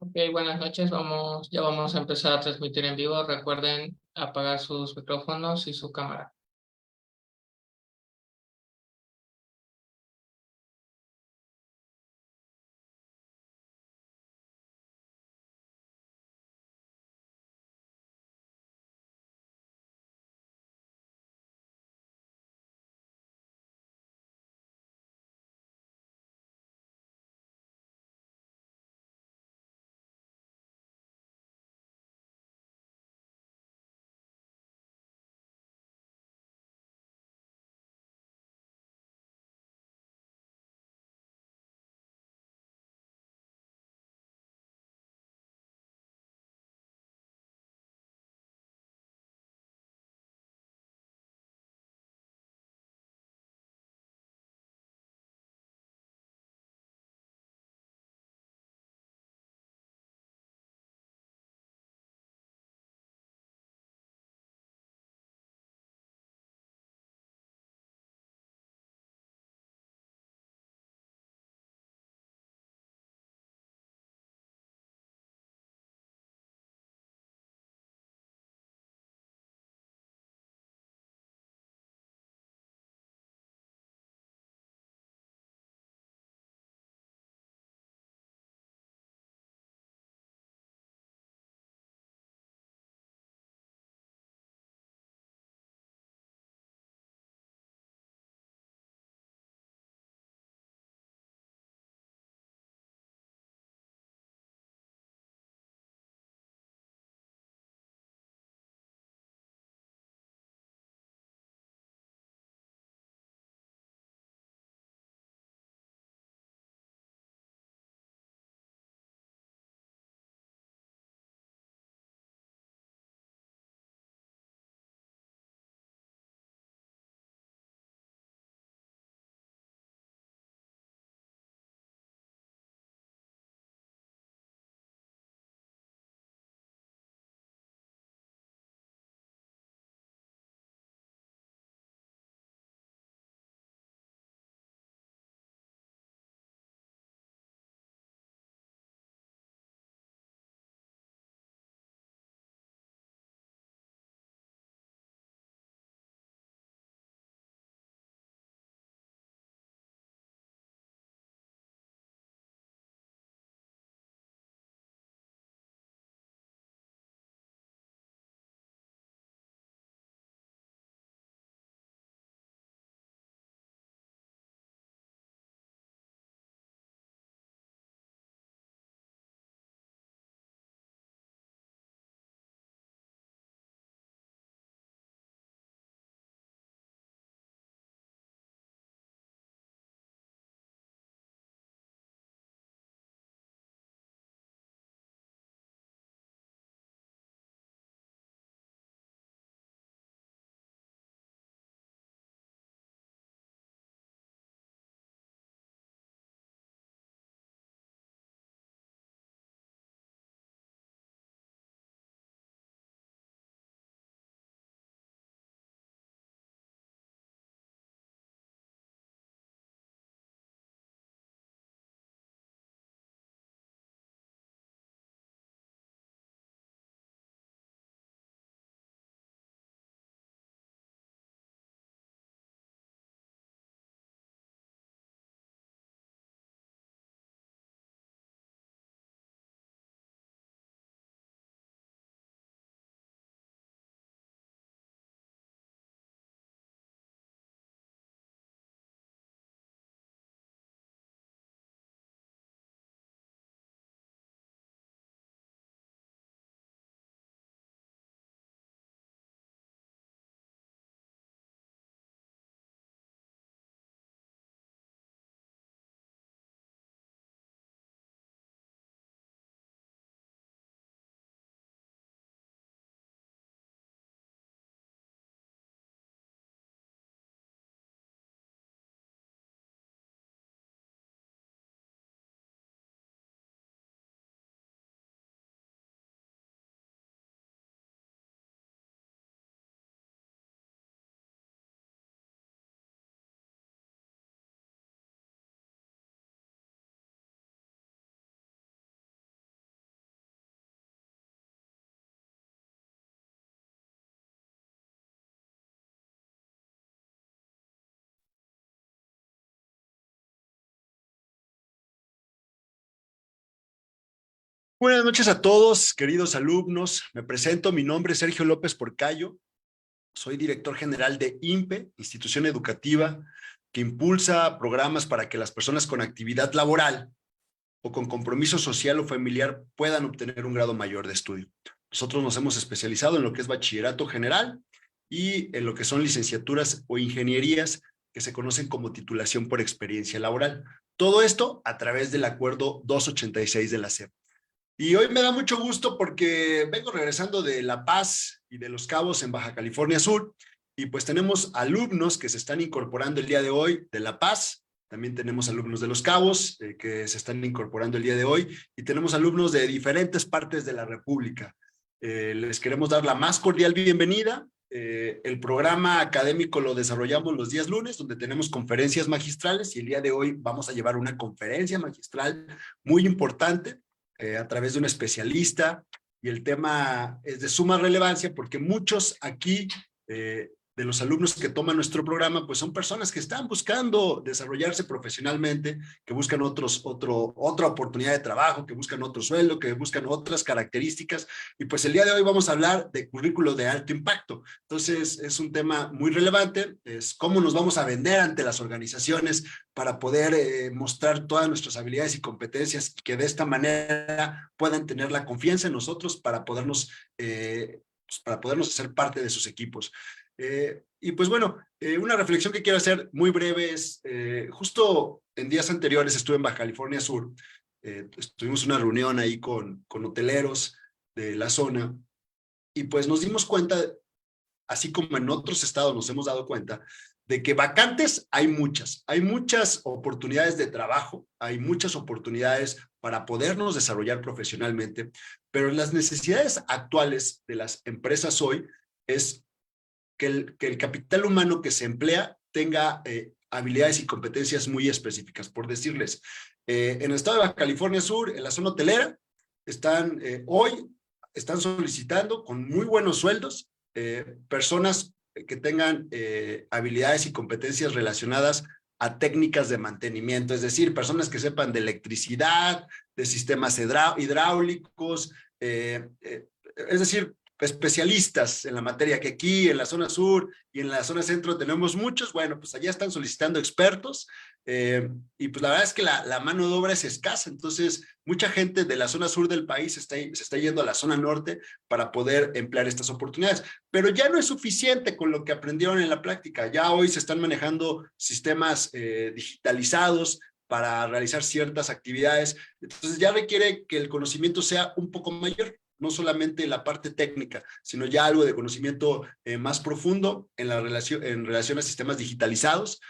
Ok, buenas noches. Ya vamos a empezar a transmitir en vivo. Recuerden apagar sus micrófonos y su cámara. Buenas noches a todos, queridos alumnos. Me presento, mi nombre es Sergio López Porcayo. Soy director general de INPE, institución educativa que impulsa programas para que las personas con actividad laboral o con compromiso social o familiar puedan obtener un grado mayor de estudio. Nosotros nos hemos especializado en lo que es bachillerato general y en lo que son licenciaturas o ingenierías que se conocen como titulación por experiencia laboral. Todo esto a través del acuerdo 286 de la SEP. Y hoy me da mucho gusto porque vengo regresando de La Paz y de Los Cabos en Baja California Sur, y pues tenemos alumnos que se están incorporando el día de hoy de La Paz. También tenemos alumnos de Los Cabos que se están incorporando el día de hoy, y tenemos alumnos de diferentes partes de la República. Les queremos dar la más cordial bienvenida. El programa académico lo desarrollamos los días lunes, donde tenemos conferencias magistrales, y el día de hoy vamos a llevar una conferencia magistral muy importante a través de un especialista, y el tema es de suma relevancia porque muchos aquí de los alumnos que toman nuestro programa pues son personas que están buscando desarrollarse profesionalmente, que buscan otra oportunidad de trabajo, que buscan otro sueldo, que buscan otras características, y pues el día de hoy vamos a hablar de currículo de alto impacto. Entonces es un tema muy relevante, es cómo nos vamos a vender ante las organizaciones para poder mostrar todas nuestras habilidades y competencias, y que de esta manera puedan tener la confianza en nosotros para podernos hacer parte de sus equipos. Y pues bueno, una reflexión que quiero hacer muy breve es, justo en días anteriores estuve en Baja California Sur, tuvimos una reunión ahí con hoteleros de la zona, y pues nos dimos cuenta, así como en otros estados nos hemos dado cuenta, de que vacantes hay muchas oportunidades de trabajo, hay muchas oportunidades para podernos desarrollar profesionalmente, pero las necesidades actuales de las empresas hoy es que el capital humano que se emplea tenga habilidades y competencias muy específicas. Por decirles, en el estado de Baja California Sur, en la zona hotelera, hoy están solicitando con muy buenos sueldos personas que tengan habilidades y competencias relacionadas a técnicas de mantenimiento, es decir, personas que sepan de electricidad, de sistemas hidráulicos, es decir, especialistas en la materia, que aquí en la zona sur y en la zona centro tenemos muchos. Bueno, pues allá están solicitando expertos, y pues la verdad es que la mano de obra es escasa, entonces mucha gente de la zona sur del país se está yendo a la zona norte para poder emplear estas oportunidades, pero ya no es suficiente con lo que aprendieron en la práctica. Ya hoy se están manejando sistemas digitalizados para realizar ciertas actividades, entonces ya requiere que el conocimiento sea un poco mayor, no solamente la parte técnica, sino ya algo de conocimiento más profundo en relación a sistemas digitalizados.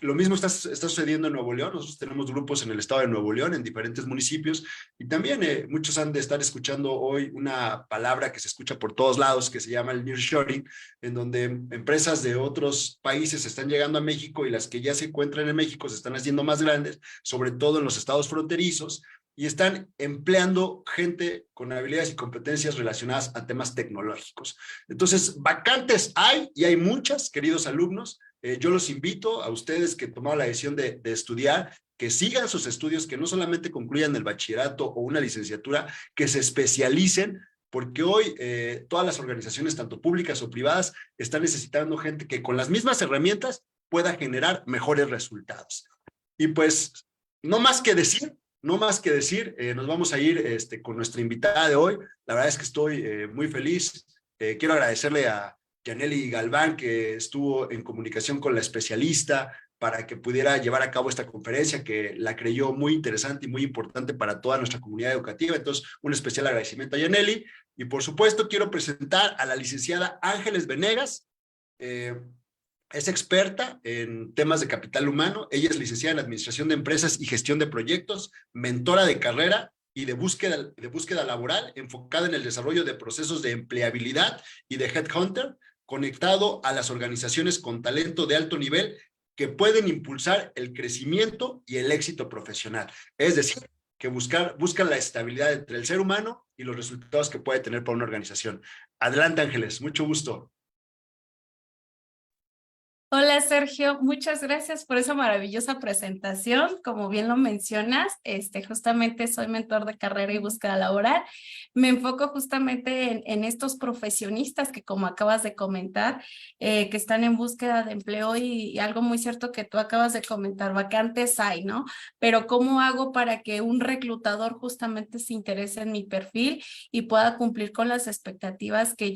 Lo mismo está sucediendo en Nuevo León. Nosotros tenemos grupos en el estado de Nuevo León, en diferentes municipios, y también muchos han de estar escuchando hoy una palabra que se escucha por todos lados, que se llama el nearshoring, en donde empresas de otros países están llegando a México, y las que ya se encuentran en México se están haciendo más grandes, sobre todo en los estados fronterizos, y están empleando gente con habilidades y competencias relacionadas a temas tecnológicos. Entonces, vacantes hay, y hay muchas, queridos alumnos. Yo los invito a ustedes que tomaron la decisión de estudiar, que sigan sus estudios, que no solamente concluyan el bachillerato o una licenciatura, que se especialicen, porque hoy todas las organizaciones, tanto públicas o privadas, están necesitando gente que con las mismas herramientas pueda generar mejores resultados. Y pues, no más que decir, no más que decir, nos vamos a ir con nuestra invitada de hoy. La verdad es que estoy muy feliz. Quiero agradecerle a Yaneli Galván, que estuvo en comunicación con la especialista para que pudiera llevar a cabo esta conferencia, que la creyó muy interesante y muy importante para toda nuestra comunidad educativa. Entonces, un especial agradecimiento a Yaneli. Y por supuesto, quiero presentar a la licenciada Ángeles Venegas. Es experta en temas de capital humano. Ella es licenciada en Administración de Empresas y Gestión de Proyectos, mentora de carrera y de búsqueda laboral, enfocada en el desarrollo de procesos de empleabilidad y de headhunter, conectado a las organizaciones con talento de alto nivel que pueden impulsar el crecimiento y el éxito profesional. Es decir, que buscan la estabilidad entre el ser humano y los resultados que puede tener para una organización. Adelante, Ángeles, mucho gusto. Hola Sergio, muchas gracias por esa maravillosa presentación. Como bien lo mencionas, justamente soy mentor de carrera y búsqueda laboral. Me enfoco justamente en estos profesionistas que, como acabas de comentar, que están en búsqueda de empleo y algo muy cierto que tú acabas de comentar, vacantes hay, ¿no? Pero ¿cómo hago para que un reclutador justamente se interese en mi perfil y pueda cumplir con las expectativas que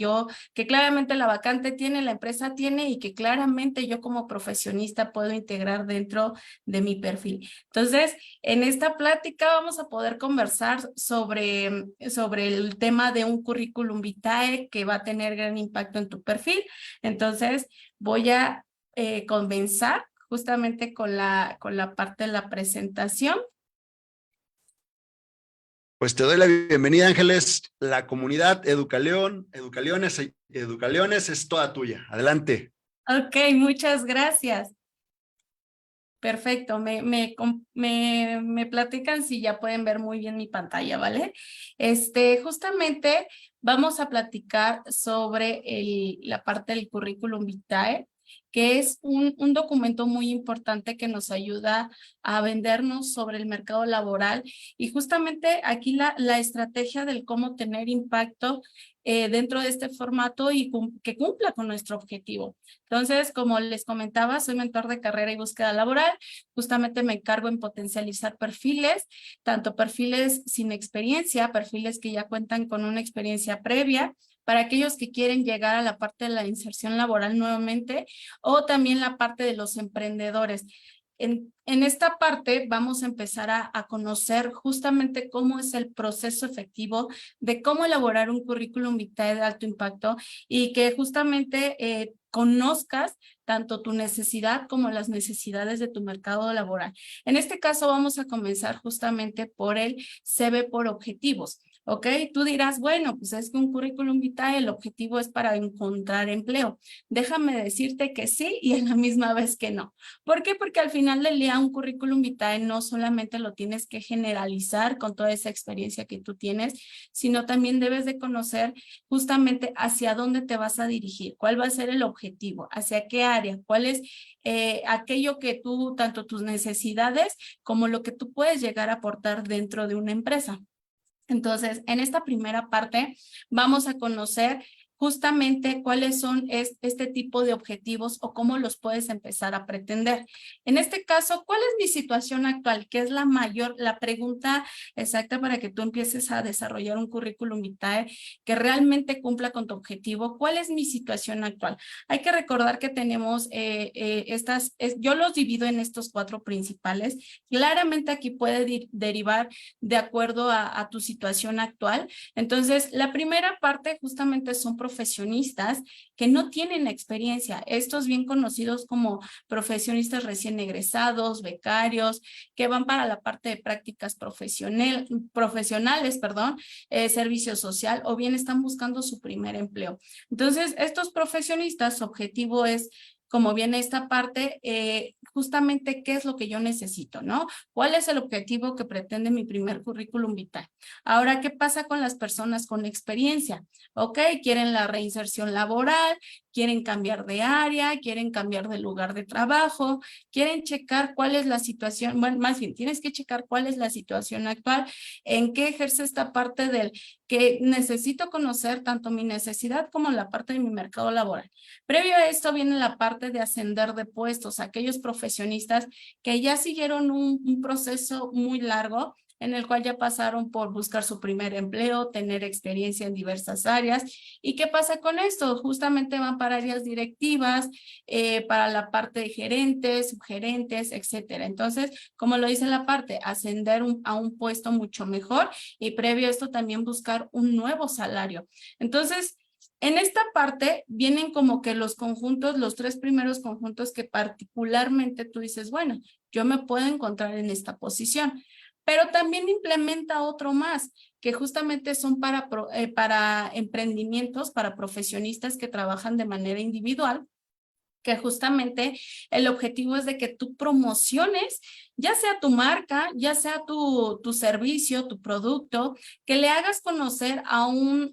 claramente la vacante tiene, la empresa tiene y que claramente yo como profesionista puedo integrar dentro de mi perfil? Entonces, en esta plática vamos a poder conversar sobre el tema de un currículum vitae que va a tener gran impacto en tu perfil. Entonces, voy a comenzar justamente con la parte de la presentación. Pues te doy la bienvenida, Ángeles. La comunidad Educaleón, Educaleones es toda tuya. Adelante. Ok, muchas gracias. Perfecto, me platican si ya pueden ver muy bien mi pantalla, ¿vale? Justamente vamos a platicar sobre la parte del currículum vitae, que es un documento muy importante que nos ayuda a vendernos sobre el mercado laboral y justamente aquí la estrategia del cómo tener impacto dentro de este formato y que cumpla con nuestro objetivo. Entonces, como les comentaba, soy mentor de carrera y búsqueda laboral. Justamente me encargo en potencializar perfiles, tanto perfiles sin experiencia, perfiles que ya cuentan con una experiencia previa, para aquellos que quieren llegar a la parte de la inserción laboral nuevamente, o también la parte de los emprendedores. En esta parte vamos a empezar a conocer justamente cómo es el proceso efectivo de cómo elaborar un currículum vitae de alto impacto y que justamente conozcas tanto tu necesidad como las necesidades de tu mercado laboral. En este caso vamos a comenzar justamente por el CV por objetivos. ¿Ok? Tú dirás, bueno, pues es que un currículum vitae, el objetivo es para encontrar empleo. Déjame decirte que sí y a la misma vez que no. ¿Por qué? Porque al final del día un currículum vitae no solamente lo tienes que generalizar con toda esa experiencia que tú tienes, sino también debes de conocer justamente hacia dónde te vas a dirigir, cuál va a ser el objetivo, hacia qué área, cuál es aquello que tú, tanto tus necesidades como lo que tú puedes llegar a aportar dentro de una empresa. Entonces, en esta primera parte vamos a conocer justamente cuáles son este tipo de objetivos o cómo los puedes empezar a pretender. En este caso, ¿cuál es mi situación actual? ¿Qué es la pregunta exacta para que tú empieces a desarrollar un currículum vitae que realmente cumpla con tu objetivo? ¿Cuál es mi situación actual? Hay que recordar que tenemos yo los divido en estos 4 principales. Claramente aquí puede derivar de acuerdo a tu situación actual. Entonces, la primera parte justamente son profesionistas que no tienen experiencia. Estos bien conocidos como profesionistas recién egresados, becarios, que van para la parte de prácticas profesionales, perdón, servicio social, o bien están buscando su primer empleo. Entonces, estos profesionistas, su objetivo es, como viene esta parte, justamente qué es lo que yo necesito, ¿no? ¿Cuál es el objetivo que pretende mi primer currículum vitae? Ahora, ¿qué pasa con las personas con experiencia? Ok, quieren la reinserción laboral, quieren cambiar de área, quieren cambiar de lugar de trabajo, quieren checar cuál es la situación, bueno, más bien, tienes que checar cuál es la situación actual, en qué ejerce esta parte del que necesito conocer tanto mi necesidad como la parte de mi mercado laboral. Previo a esto viene la parte de ascender de puestos, aquellos profesionistas que ya siguieron un proceso muy largo en el cual ya pasaron por buscar su primer empleo, tener experiencia en diversas áreas. ¿Y qué pasa con esto? Justamente van para áreas directivas, para la parte de gerentes, subgerentes, etcétera. Entonces, como lo dice la parte, ascender a un puesto mucho mejor y previo a esto también buscar un nuevo salario. Entonces, en esta parte vienen como que los conjuntos, los 3 primeros conjuntos que particularmente tú dices, bueno, yo me puedo encontrar en esta posición, pero también implementa otro más, que justamente son para emprendimientos, para profesionistas que trabajan de manera individual que justamente el objetivo es de que tú promociones, ya sea tu marca, ya sea tu servicio, tu producto, que le hagas conocer a un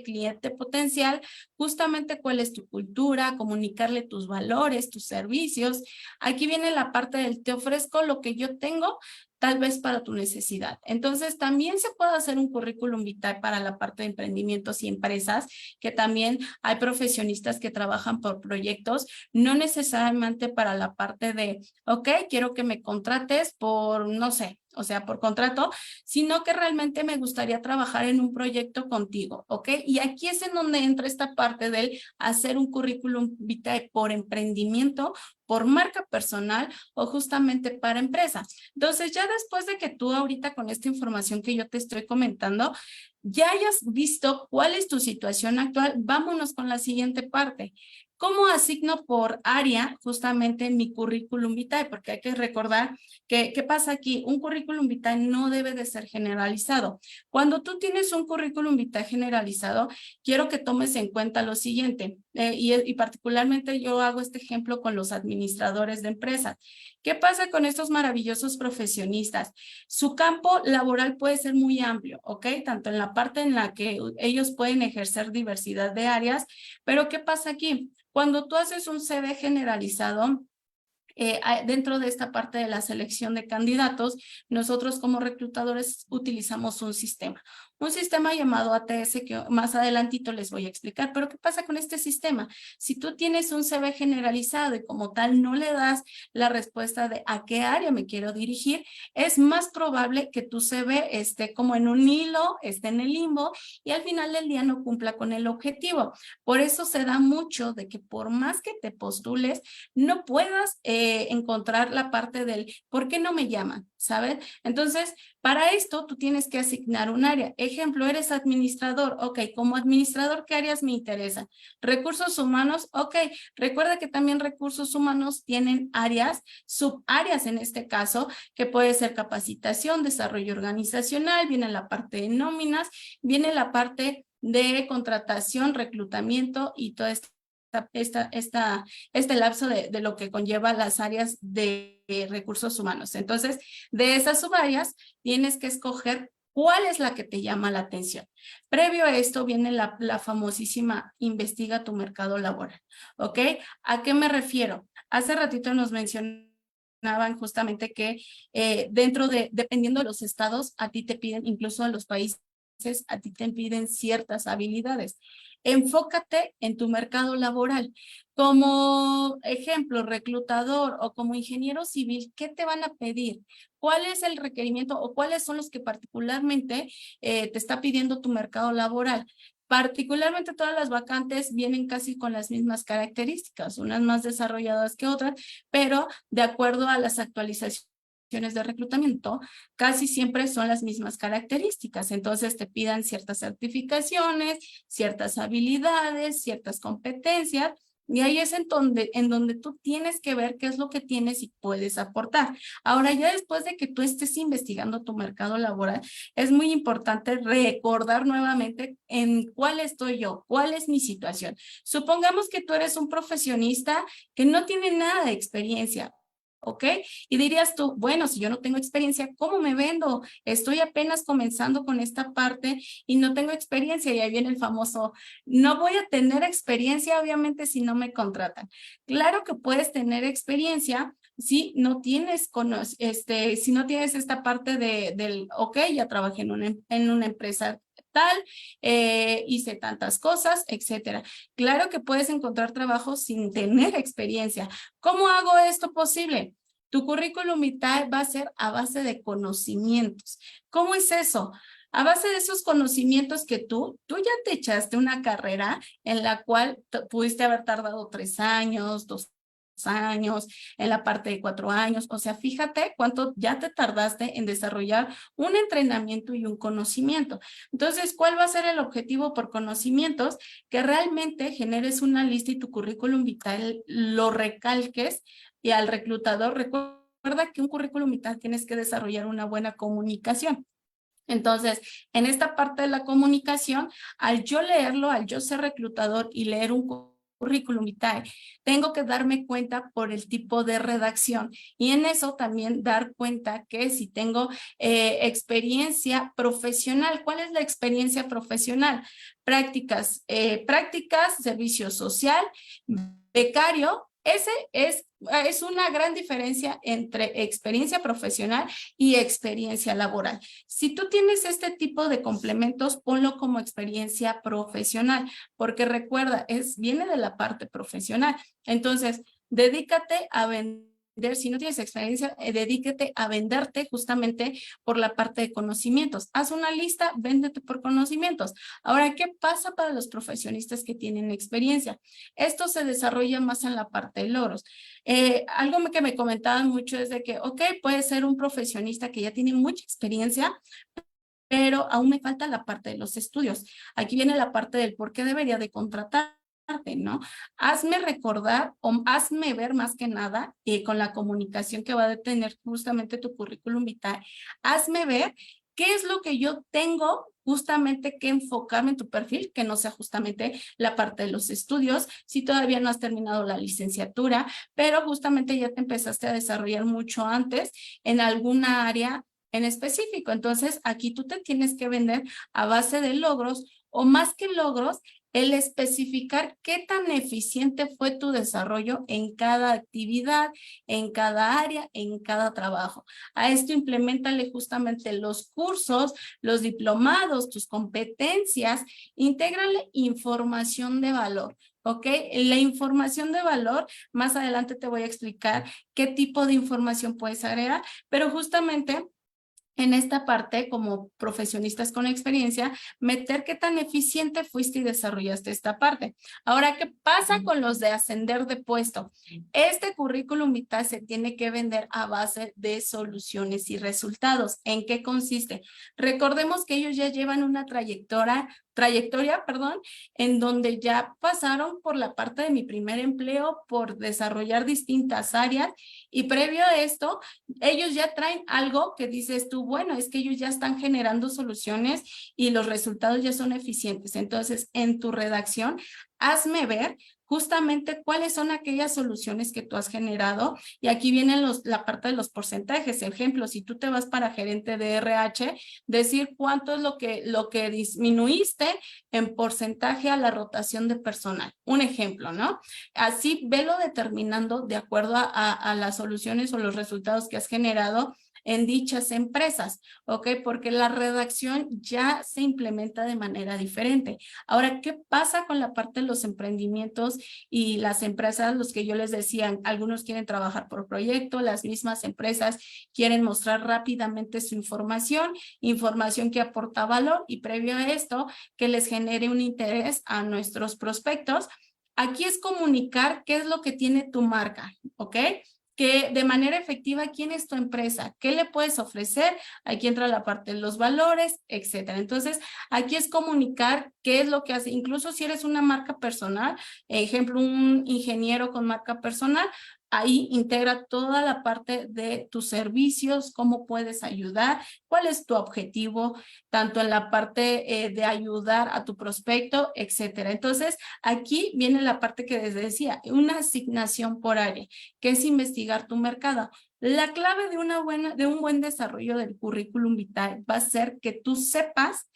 cliente potencial justamente cuál es tu cultura, comunicarle tus valores, tus servicios. Aquí viene la parte del te ofrezco lo que yo tengo, tal vez para tu necesidad. Entonces, también se puede hacer un currículum vitae para la parte de emprendimientos y empresas, que también hay profesionistas que trabajan por proyectos, no necesariamente para la parte de, ok, quiero que me contrates por, no sé, o sea, por contrato, sino que realmente me gustaría trabajar en un proyecto contigo, ¿ok? Y aquí es en donde entra esta parte del hacer un currículum vitae por emprendimiento, por marca personal o justamente para empresa. Entonces, ya después de que tú ahorita con esta información que yo te estoy comentando, ya hayas visto cuál es tu situación actual, vámonos con la siguiente parte. ¿Cómo asigno por área justamente mi currículum vitae? Porque hay que recordar que, ¿qué pasa aquí? Un currículum vitae no debe de ser generalizado. Cuando tú tienes un currículum vitae generalizado, quiero que tomes en cuenta lo siguiente, y particularmente yo hago este ejemplo con los administradores de empresas. ¿Qué pasa con estos maravillosos profesionistas? Su campo laboral puede ser muy amplio, ¿ok? Tanto en la parte en la que ellos pueden ejercer diversidad de áreas, pero ¿qué pasa aquí? Cuando tú haces un CV generalizado, dentro de esta parte de la selección de candidatos, nosotros como reclutadores utilizamos un sistema llamado ATS que más adelantito les voy a explicar. Pero ¿qué pasa con este sistema? Si tú tienes un CV generalizado y como tal no le das la respuesta de a qué área me quiero dirigir, es más probable que tu CV esté como en un hilo, esté en el limbo y al final del día no cumpla con el objetivo. Por eso se da mucho de que por más que te postules, no puedas encontrar la parte del ¿por qué no me llaman? ¿Sabes? Entonces, para esto tú tienes que asignar un área. Ejemplo, eres administrador. Ok, como administrador, ¿qué áreas me interesan? Recursos humanos. Ok, recuerda que también recursos humanos tienen áreas, subáreas en este caso, que puede ser capacitación, desarrollo organizacional, viene la parte de nóminas, viene la parte de contratación, reclutamiento y todo este lapso de lo que conlleva las áreas de recursos humanos. Entonces, de esas subáreas, tienes que escoger cuál es la que te llama la atención. Previo a esto viene la famosísima investiga tu mercado laboral, ¿ok? ¿A qué me refiero? Hace ratito nos mencionaban justamente que dependiendo de los estados, a ti te piden, incluso a los países, a ti te piden ciertas habilidades. Enfócate en tu mercado laboral. Como ejemplo, reclutador o como ingeniero civil, ¿qué te van a pedir? ¿Cuál es el requerimiento o cuáles son los que particularmente te está pidiendo tu mercado laboral? Particularmente todas las vacantes vienen casi con las mismas características, unas más desarrolladas que otras, pero de acuerdo a las actualizaciones de reclutamiento, casi siempre son las mismas características. Entonces te pidan ciertas certificaciones, ciertas habilidades, ciertas competencias, y ahí es en donde tú tienes que ver qué es lo que tienes y puedes aportar. Ahora, ya después de que tú estés investigando tu mercado laboral, es muy importante recordar nuevamente en cuál estoy yo, cuál es mi situación. Supongamos que tú eres un profesionista que no tiene nada de experiencia, ¿ok? Y dirías tú, bueno, si yo no tengo experiencia, ¿cómo me vendo? Estoy apenas comenzando con esta parte y no tengo experiencia. Y ahí viene el famoso, no voy a tener experiencia, obviamente, si no me contratan. Claro que puedes tener experiencia si no tienes, si no tienes esta parte del, ok, ya trabajé en una empresa tal, hice tantas cosas, etcétera. Claro que puedes encontrar trabajo sin tener experiencia. ¿Cómo hago esto posible? Tu currículum vitae va a ser a base de conocimientos. ¿Cómo es eso? A base de esos conocimientos que tú ya te echaste una carrera en la cual pudiste haber tardado 3 años, 2 años, en la parte de 4 años. O sea, fíjate cuánto ya te tardaste en desarrollar un entrenamiento y un conocimiento. Entonces, ¿cuál va a ser el objetivo por conocimientos? Que realmente generes una lista y tu currículum vitae lo recalques y al reclutador, recuerda que un currículum vitae tienes que desarrollar una buena comunicación. Entonces, en esta parte de la comunicación, al yo leerlo, al yo ser reclutador y leer un currículum vitae, tengo que darme cuenta por el tipo de redacción y en eso también dar cuenta que si tengo experiencia profesional. ¿Cuál es la experiencia profesional? Prácticas, servicio social, becario. Ese es una gran diferencia entre experiencia profesional y experiencia laboral. Si tú tienes este tipo de complementos, ponlo como experiencia profesional, porque recuerda, viene de la parte profesional. Entonces, dedícate a vender. Si no tienes experiencia, dedícate a venderte justamente por la parte de conocimientos. Haz una lista, véndete por conocimientos. Ahora, ¿qué pasa para los profesionistas que tienen experiencia? Esto se desarrolla más en la parte de logros. Algo que me comentaban mucho es de que, ok, puede ser un profesionista que ya tiene mucha experiencia, pero aún me falta la parte de los estudios. Aquí viene la parte del por qué debería de contratarte, ¿no? Hazme recordar o hazme ver más que nada con la comunicación que va a tener justamente tu currículum vitae. Hazme ver qué es lo que yo tengo justamente que enfocarme en tu perfil, que no sea justamente la parte de los estudios, si todavía no has terminado la licenciatura, pero justamente ya te empezaste a desarrollar mucho antes en alguna área en específico. Entonces, aquí tú te tienes que vender a base de logros o más que logros, el especificar qué tan eficiente fue tu desarrollo en cada actividad, en cada área, en cada trabajo. A esto implementale justamente los cursos, los diplomados, tus competencias, intégrale información de valor. ¿Ok? La información de valor, más adelante te voy a explicar qué tipo de información puedes agregar, pero justamente en esta parte, como profesionistas con experiencia, meter qué tan eficiente fuiste y desarrollaste esta parte. Ahora, ¿qué pasa con los de ascender de puesto? Este currículum vitae se tiene que vender a base de soluciones y resultados. ¿En qué consiste? Recordemos que ellos ya llevan una trayectoria, en donde ya pasaron por la parte de mi primer empleo, por desarrollar distintas áreas y previo a esto, ellos ya traen algo que dices tú, bueno, es que ellos ya están generando soluciones y los resultados ya son eficientes. Entonces, en tu redacción, hazme ver justamente cuáles son aquellas soluciones que tú has generado y aquí viene la parte de los porcentajes. Ejemplo, si tú te vas para gerente de RH, decir cuánto es lo que disminuiste en porcentaje a la rotación de personal. Un ejemplo, ¿no? Así velo determinando de acuerdo a las soluciones o los resultados que has generado en dichas empresas, ¿ok? Porque la redacción ya se implementa de manera diferente. Ahora, ¿qué pasa con la parte de los emprendimientos y las empresas? Los que yo les decía, algunos quieren trabajar por proyecto, las mismas empresas quieren mostrar rápidamente su información que aporta valor y previo a esto, que les genere un interés a nuestros prospectos. Aquí es comunicar qué es lo que tiene tu marca, ¿ok? Que de manera efectiva, ¿quién es tu empresa? ¿Qué le puedes ofrecer? Aquí entra la parte de los valores, etcétera. Entonces, aquí es comunicar qué es lo que hace. Incluso si eres una marca personal, ejemplo, un ingeniero con marca personal, ahí integra toda la parte de tus servicios, cómo puedes ayudar, cuál es tu objetivo, tanto en la parte de ayudar a tu prospecto, etcétera. Entonces, aquí viene la parte que les decía, una asignación por área, que es investigar tu mercado. La clave de un buen desarrollo del currículum vitae va a ser que tú sepas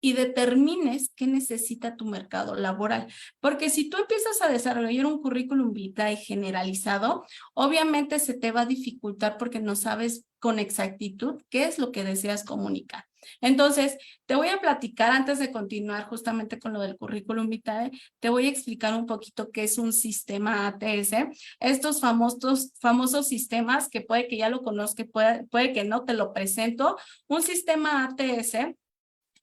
y determines qué necesita tu mercado laboral. Porque si tú empiezas a desarrollar un currículum vitae generalizado, obviamente se te va a dificultar porque no sabes con exactitud qué es lo que deseas comunicar. Entonces, te voy a platicar antes de continuar justamente con lo del currículum vitae, te voy a explicar un poquito qué es un sistema ATS. Estos famosos sistemas que puede que ya lo conozcas, puede que no, te lo presento. Un sistema ATS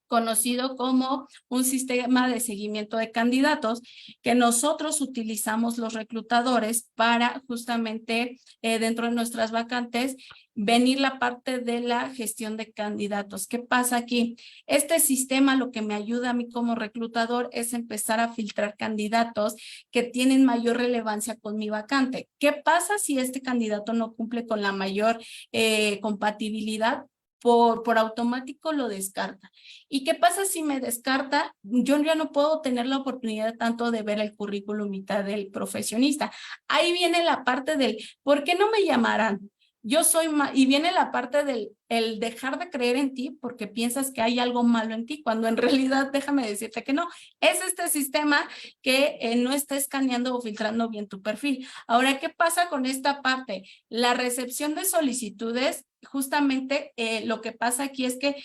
conocido como un sistema de seguimiento de candidatos que nosotros utilizamos los reclutadores para justamente dentro de nuestras vacantes venir la parte de la gestión de candidatos. ¿Qué pasa aquí? Este sistema lo que me ayuda a mí como reclutador es empezar a filtrar candidatos que tienen mayor relevancia con mi vacante. ¿Qué pasa si este candidato no cumple con la mayor compatibilidad? por automático lo descarta. ¿Y qué pasa si me descarta? Yo ya no puedo tener la oportunidad tanto de ver el currículum vitae del profesionista. Ahí viene la parte del, ¿por qué no me llamarán? Yo soy, y viene la parte del el dejar de creer en ti porque piensas que hay algo malo en ti, cuando en realidad, déjame decirte que no, es este sistema que no está escaneando o filtrando bien tu perfil. Ahora, ¿qué pasa con esta parte? La recepción de solicitudes, justamente lo que pasa aquí es que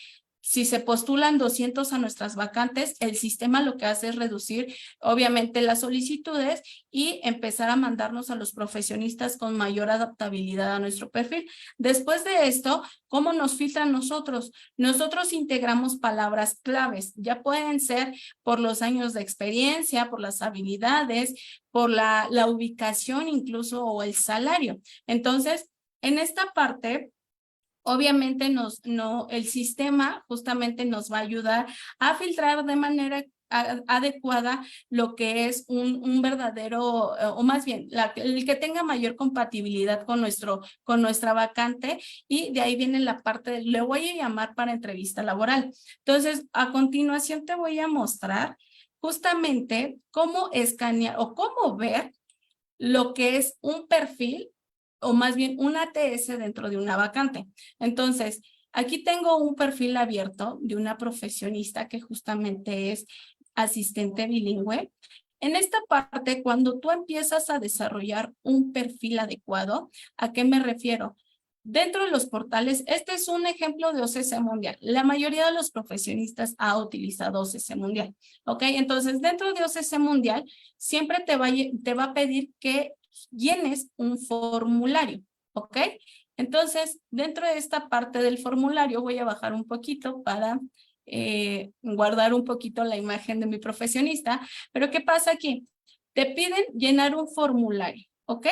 si se postulan 200 a nuestras vacantes, el sistema lo que hace es reducir, obviamente, las solicitudes y empezar a mandarnos a los profesionistas con mayor adaptabilidad a nuestro perfil. Después de esto, ¿cómo nos filtran nosotros? Nosotros integramos palabras claves. Ya pueden ser por los años de experiencia, por las habilidades, por la ubicación incluso o el salario. Entonces, en esta parte, obviamente el sistema justamente nos va a ayudar a filtrar de manera adecuada lo que es un verdadero, o más bien, el que tenga mayor compatibilidad con nuestra vacante, y de ahí viene la parte de, le voy a llamar para entrevista laboral. Entonces, a continuación te voy a mostrar justamente cómo escanear o cómo ver lo que es un perfil o más bien un ATS dentro de una vacante. Entonces, aquí tengo un perfil abierto de una profesionista que justamente es asistente bilingüe. En esta parte, cuando tú empiezas a desarrollar un perfil adecuado, ¿a qué me refiero? Dentro de los portales, este es un ejemplo de OCC Mundial. La mayoría de los profesionistas ha utilizado OCC Mundial. ¿Ok? Entonces, dentro de OCC Mundial, siempre te va a pedir que llenes un formulario. ¿Ok? Entonces, dentro de esta parte del formulario, voy a bajar un poquito para guardar un poquito la imagen de mi profesionista. Pero ¿qué pasa aquí? Te piden llenar un formulario. ¿Ok?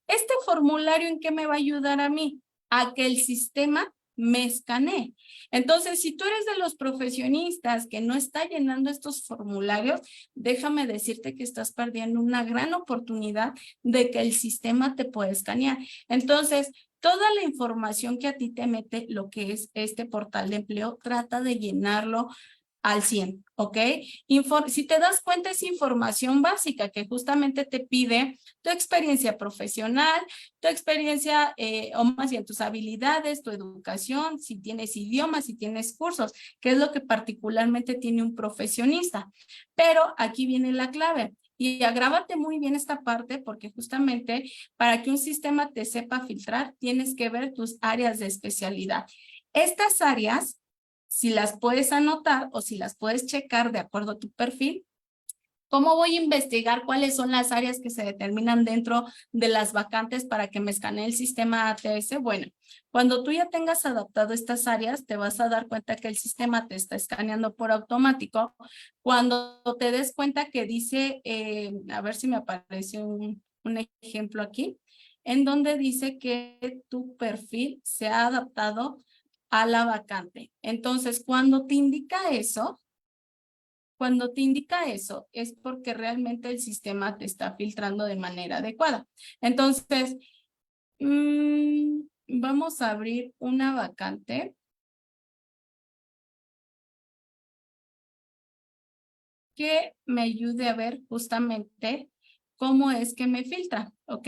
Este formulario, ¿en qué me va a ayudar a mí? A que el sistema me escanee. Entonces, si tú eres de los profesionistas que no está llenando estos formularios, déjame decirte que estás perdiendo una gran oportunidad de que el sistema te pueda escanear. Entonces, toda la información que a ti te mete lo que es este portal de empleo, trata de llenarlo al 100, ¿ok? Si te das cuenta, es información básica que justamente te pide tu experiencia profesional, tu experiencia, o más bien tus habilidades, tu educación, si tienes idiomas, si tienes cursos, que es lo que particularmente tiene un profesionista. Pero aquí viene la clave. Y agrábate muy bien esta parte porque justamente para que un sistema te sepa filtrar, tienes que ver tus áreas de especialidad. Estas áreas, si las puedes anotar o si las puedes checar de acuerdo a tu perfil. ¿Cómo voy a investigar cuáles son las áreas que se determinan dentro de las vacantes para que me escanee el sistema ATS? Bueno, cuando tú ya tengas adaptado estas áreas, te vas a dar cuenta que el sistema te está escaneando por automático. Cuando te des cuenta que dice, a ver si me aparece un ejemplo aquí, en donde dice que tu perfil se ha adaptado a la vacante. Entonces, cuando te indica eso, es porque realmente el sistema te está filtrando de manera adecuada. Entonces, vamos a abrir una vacante. Que me ayude a ver justamente cómo es que me filtra, ¿ok?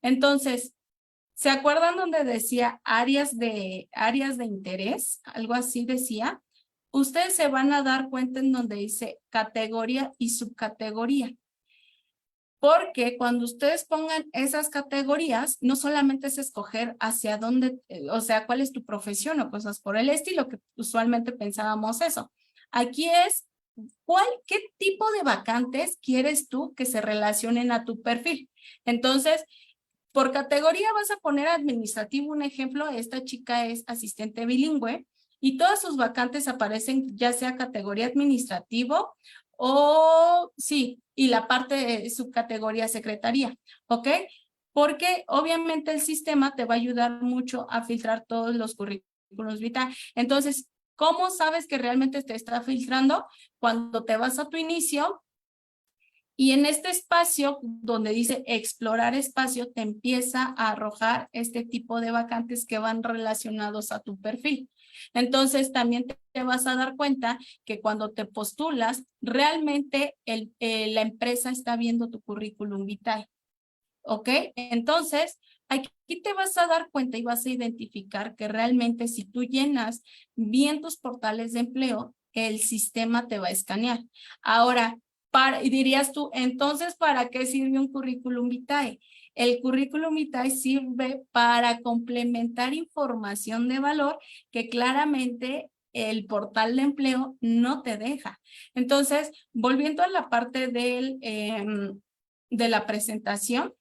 Entonces, ¿se acuerdan donde decía áreas de interés? Algo así decía. Ustedes se van a dar cuenta en donde dice categoría y subcategoría. Porque cuando ustedes pongan esas categorías, no solamente es escoger hacia dónde, o sea, cuál es tu profesión o cosas por el estilo, que usualmente pensábamos eso. Aquí es, ¿qué tipo de vacantes quieres tú que se relacionen a tu perfil? Entonces, por categoría vas a poner administrativo, un ejemplo, esta chica es asistente bilingüe y todas sus vacantes aparecen ya sea categoría administrativo o sí, y la parte de subcategoría secretaría, ¿ok? Porque obviamente el sistema te va a ayudar mucho a filtrar todos los currículos vitae. Entonces, ¿cómo sabes que realmente te está filtrando? Cuando te vas a tu inicio, y en este espacio donde dice explorar espacio, te empieza a arrojar este tipo de vacantes que van relacionados a tu perfil. Entonces, también te vas a dar cuenta que cuando te postulas, realmente la empresa está viendo tu currículum vitae. ¿Ok? Entonces, aquí te vas a dar cuenta y vas a identificar que realmente si tú llenas bien tus portales de empleo, el sistema te va a escanear. Ahora, y dirías tú, entonces, ¿para qué sirve un currículum vitae? El currículum vitae sirve para complementar información de valor que claramente el portal de empleo no te deja. Entonces, volviendo a la parte de la presentación,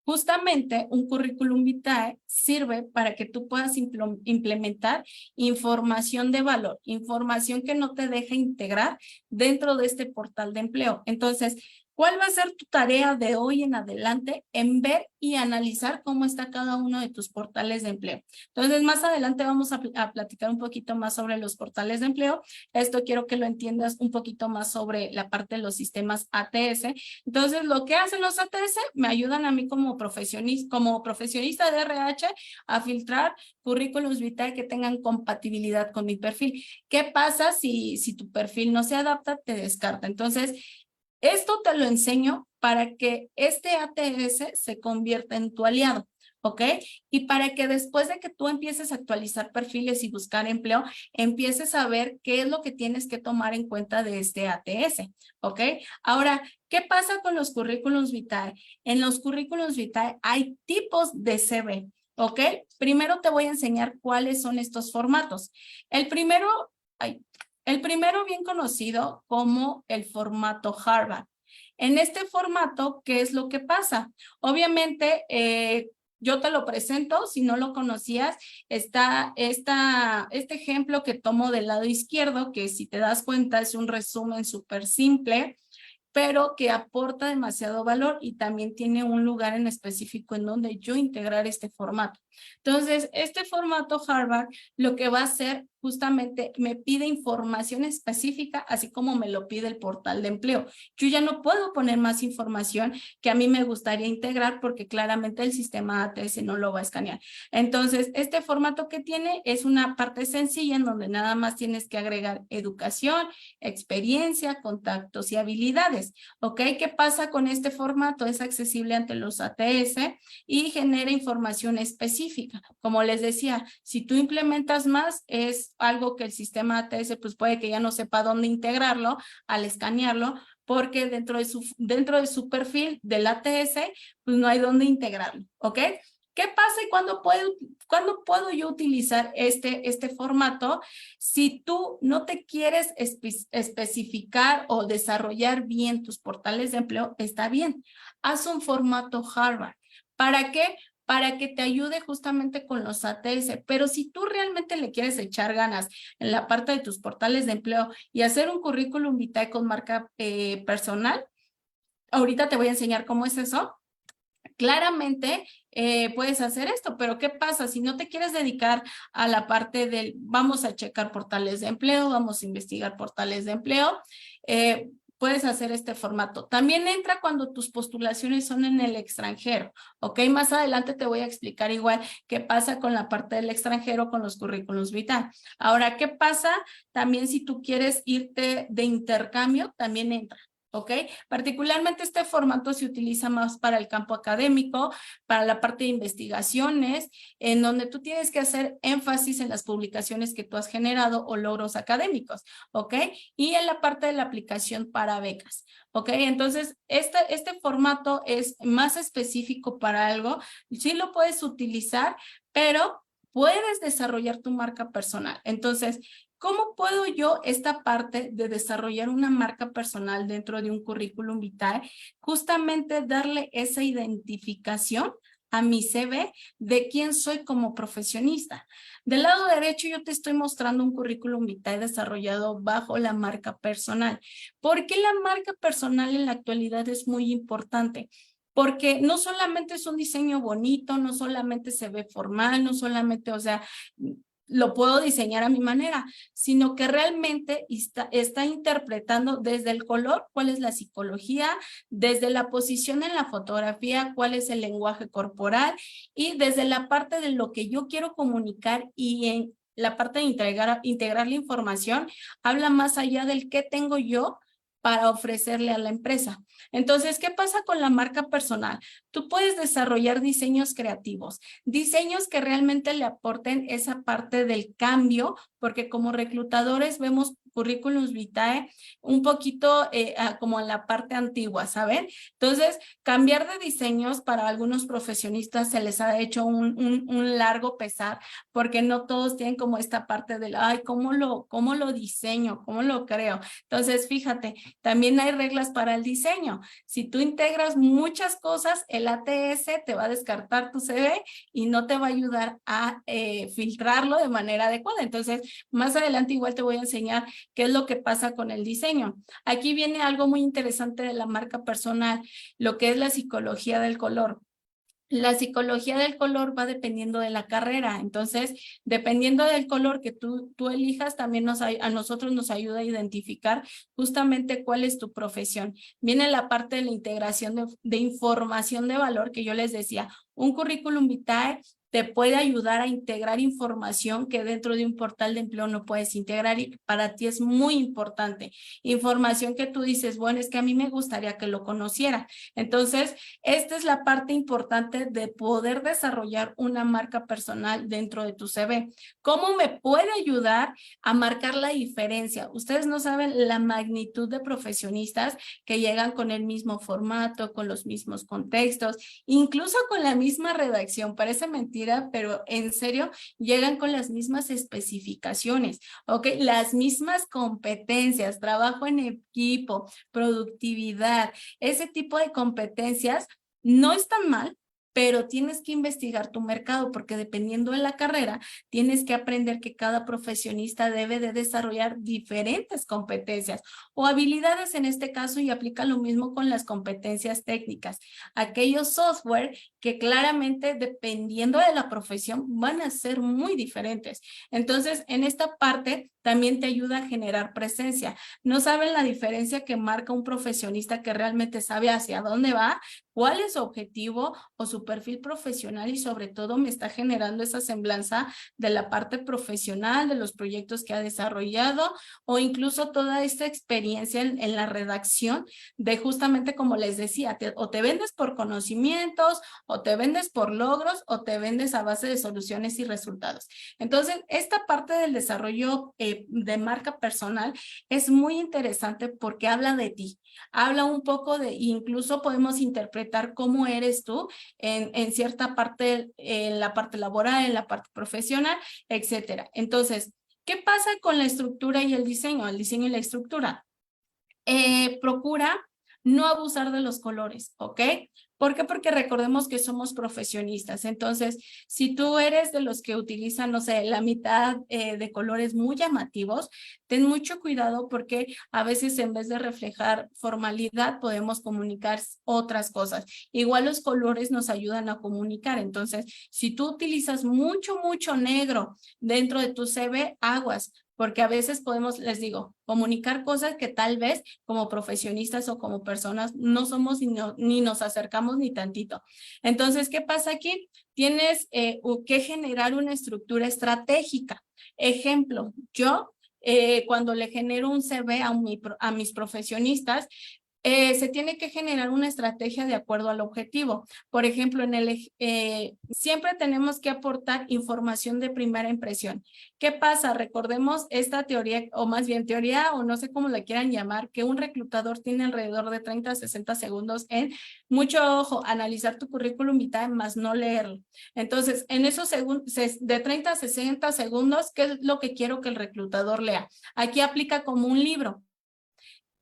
justamente un currículum vitae sirve para que tú puedas implementar información de valor, información que no te deja integrar dentro de este portal de empleo. Entonces, ¿cuál va a ser tu tarea de hoy en adelante en ver y analizar cómo está cada uno de tus portales de empleo? Entonces, más adelante vamos a platicar un poquito más sobre los portales de empleo. Esto quiero que lo entiendas un poquito más sobre la parte de los sistemas ATS. Entonces, lo que hacen los ATS me ayudan a mí como profesionista de RH a filtrar currículums vitae que tengan compatibilidad con mi perfil. ¿Qué pasa si tu perfil no se adapta? Te descarta. Entonces, esto te lo enseño para que este ATS se convierta en tu aliado, ¿ok? Y para que después de que tú empieces a actualizar perfiles y buscar empleo, empieces a ver qué es lo que tienes que tomar en cuenta de este ATS, ¿ok? Ahora, ¿qué pasa con los currículums vitae? En los currículums vitae hay tipos de CV, ¿ok? Primero te voy a enseñar cuáles son estos formatos. El primero bien conocido como el formato Harvard. En este formato, ¿qué es lo que pasa? Obviamente, yo te lo presento, si no lo conocías, está este ejemplo que tomo del lado izquierdo, que si te das cuenta es un resumen súper simple, pero que aporta demasiado valor y también tiene un lugar en específico en donde yo integrar este formato. Entonces, este formato Harvard lo que va a hacer justamente me pide información específica, así como me lo pide el portal de empleo. Yo ya no puedo poner más información que a mí me gustaría integrar porque claramente el sistema ATS no lo va a escanear. Entonces, este formato que tiene es una parte sencilla en donde nada más tienes que agregar educación, experiencia, contactos y habilidades. ¿Ok? ¿Qué pasa con este formato? Es accesible ante los ATS y genera información específica. Como les decía, si tú implementas más, es algo que el sistema ATS pues puede que ya no sepa dónde integrarlo al escanearlo, porque dentro de su perfil del ATS pues no hay dónde integrarlo, ¿ok? ¿Qué pasa y cuándo puedo yo utilizar este formato? Si tú no te quieres especificar o desarrollar bien tus portales de empleo, está bien. Haz un formato Harvard. ¿Para qué? Para que te ayude justamente con los ATS. Pero si tú realmente le quieres echar ganas en la parte de tus portales de empleo y hacer un currículum vitae con marca personal, ahorita te voy a enseñar cómo es eso. Claramente puedes hacer esto, pero ¿qué pasa si no te quieres dedicar a la parte del vamos a checar portales de empleo, vamos a investigar portales de empleo? Puedes hacer este formato. También entra cuando tus postulaciones son en el extranjero, ¿ok? Más adelante te voy a explicar igual qué pasa con la parte del extranjero con los currículums vitae. Ahora, ¿qué pasa también si tú quieres irte de intercambio? También entra. ¿Ok? Particularmente este formato se utiliza más para el campo académico, para la parte de investigaciones, en donde tú tienes que hacer énfasis en las publicaciones que tú has generado o logros académicos, ¿ok? Y en la parte de la aplicación para becas, ¿ok? Entonces, este formato es más específico para algo, sí lo puedes utilizar, pero puedes desarrollar tu marca personal. Entonces, ¿cómo puedo yo esta parte de desarrollar una marca personal dentro de un currículum vitae? Justamente darle esa identificación a mi CV de quién soy como profesionista. Del lado derecho yo te estoy mostrando un currículum vitae desarrollado bajo la marca personal. ¿Por qué la marca personal en la actualidad es muy importante? Porque no solamente es un diseño bonito, no solamente se ve formal, no solamente, o sea, lo puedo diseñar a mi manera, sino que realmente está interpretando desde el color cuál es la psicología, desde la posición en la fotografía, cuál es el lenguaje corporal y desde la parte de lo que yo quiero comunicar y en la parte de integrar la información, habla más allá del qué tengo yo para ofrecerle a la empresa. Entonces, ¿qué pasa con la marca personal? Tú puedes desarrollar diseños creativos, diseños que realmente le aporten esa parte del cambio, porque como reclutadores vemos currículums vitae un poquito como en la parte antigua, ¿saben? Entonces, cambiar de diseños para algunos profesionistas se les ha hecho un largo pesar, porque no todos tienen como esta parte del, ay, ¿cómo lo diseño? ¿Cómo lo creo? Entonces, fíjate, también hay reglas para el diseño. Si tú integras muchas cosas, el ATS te va a descartar tu CV y no te va a ayudar a filtrarlo de manera adecuada. Entonces, más adelante igual te voy a enseñar qué es lo que pasa con el diseño. Aquí viene algo muy interesante de la marca personal, lo que es la psicología del color. La psicología del color va dependiendo de la carrera, entonces, dependiendo del color que tú elijas, también a nosotros nos ayuda a identificar justamente cuál es tu profesión. Viene la parte de la integración de información de valor que yo les decía, un currículum vitae te puede ayudar a integrar información que dentro de un portal de empleo no puedes integrar y para ti es muy importante. Información que tú dices, bueno, es que a mí me gustaría que lo conociera. Entonces, esta es la parte importante de poder desarrollar una marca personal dentro de tu CV. ¿Cómo me puede ayudar a marcar la diferencia? Ustedes no saben la magnitud de profesionistas que llegan con el mismo formato, con los mismos contextos, incluso con la misma redacción. Parece mentira, pero en serio, llegan con las mismas especificaciones, ¿ok? Las mismas competencias, trabajo en equipo, productividad, ese tipo de competencias no están mal, pero tienes que investigar tu mercado porque dependiendo de la carrera, tienes que aprender que cada profesionista debe de desarrollar diferentes competencias o habilidades en este caso y aplica lo mismo con las competencias técnicas. Aquellos software que claramente dependiendo de la profesión van a ser muy diferentes. Entonces, en esta parte también te ayuda a generar presencia. No saben la diferencia que marca un profesionista que realmente sabe hacia dónde va, cuál es su objetivo o su perfil profesional y sobre todo me está generando esa semblanza de la parte profesional, de los proyectos que ha desarrollado o incluso toda esta experiencia en la redacción de justamente como les decía, o te vendes por conocimientos o te vendes por logros o te vendes a base de soluciones y resultados. Entonces, esta parte del desarrollo de marca personal es muy interesante porque habla de ti, habla un poco de, incluso podemos interpretar cómo eres tú en cierta parte, en la parte laboral, en la parte profesional, etcétera. Entonces, ¿qué pasa con la estructura y el diseño? El diseño y la estructura. Procura no abusar de los colores, ¿ok? ¿Por qué? Porque recordemos que somos profesionistas. Entonces, si tú eres de los que utilizan, no sé, la mitad de colores muy llamativos, ten mucho cuidado porque a veces en vez de reflejar formalidad podemos comunicar otras cosas. Igual los colores nos ayudan a comunicar. Entonces, si tú utilizas mucho negro dentro de tu CV, aguas. Porque a veces podemos, les digo, comunicar cosas que tal vez como profesionistas o como personas no somos ni nos acercamos ni tantito. Entonces, ¿qué pasa aquí? Tienes que generar una estructura estratégica. Ejemplo, yo cuando le genero un CV a mis profesionistas, se tiene que generar una estrategia de acuerdo al objetivo. Por ejemplo, siempre tenemos que aportar información de primera impresión. ¿Qué pasa? Recordemos esta teoría, o más bien teoría, o no sé cómo la quieran llamar, que un reclutador tiene alrededor de 30 a 60 segundos en, mucho ojo, analizar tu currículum vitae más no leerlo. Entonces, en esos de 30 a 60 segundos, ¿qué es lo que quiero que el reclutador lea? Aquí aplica como un libro.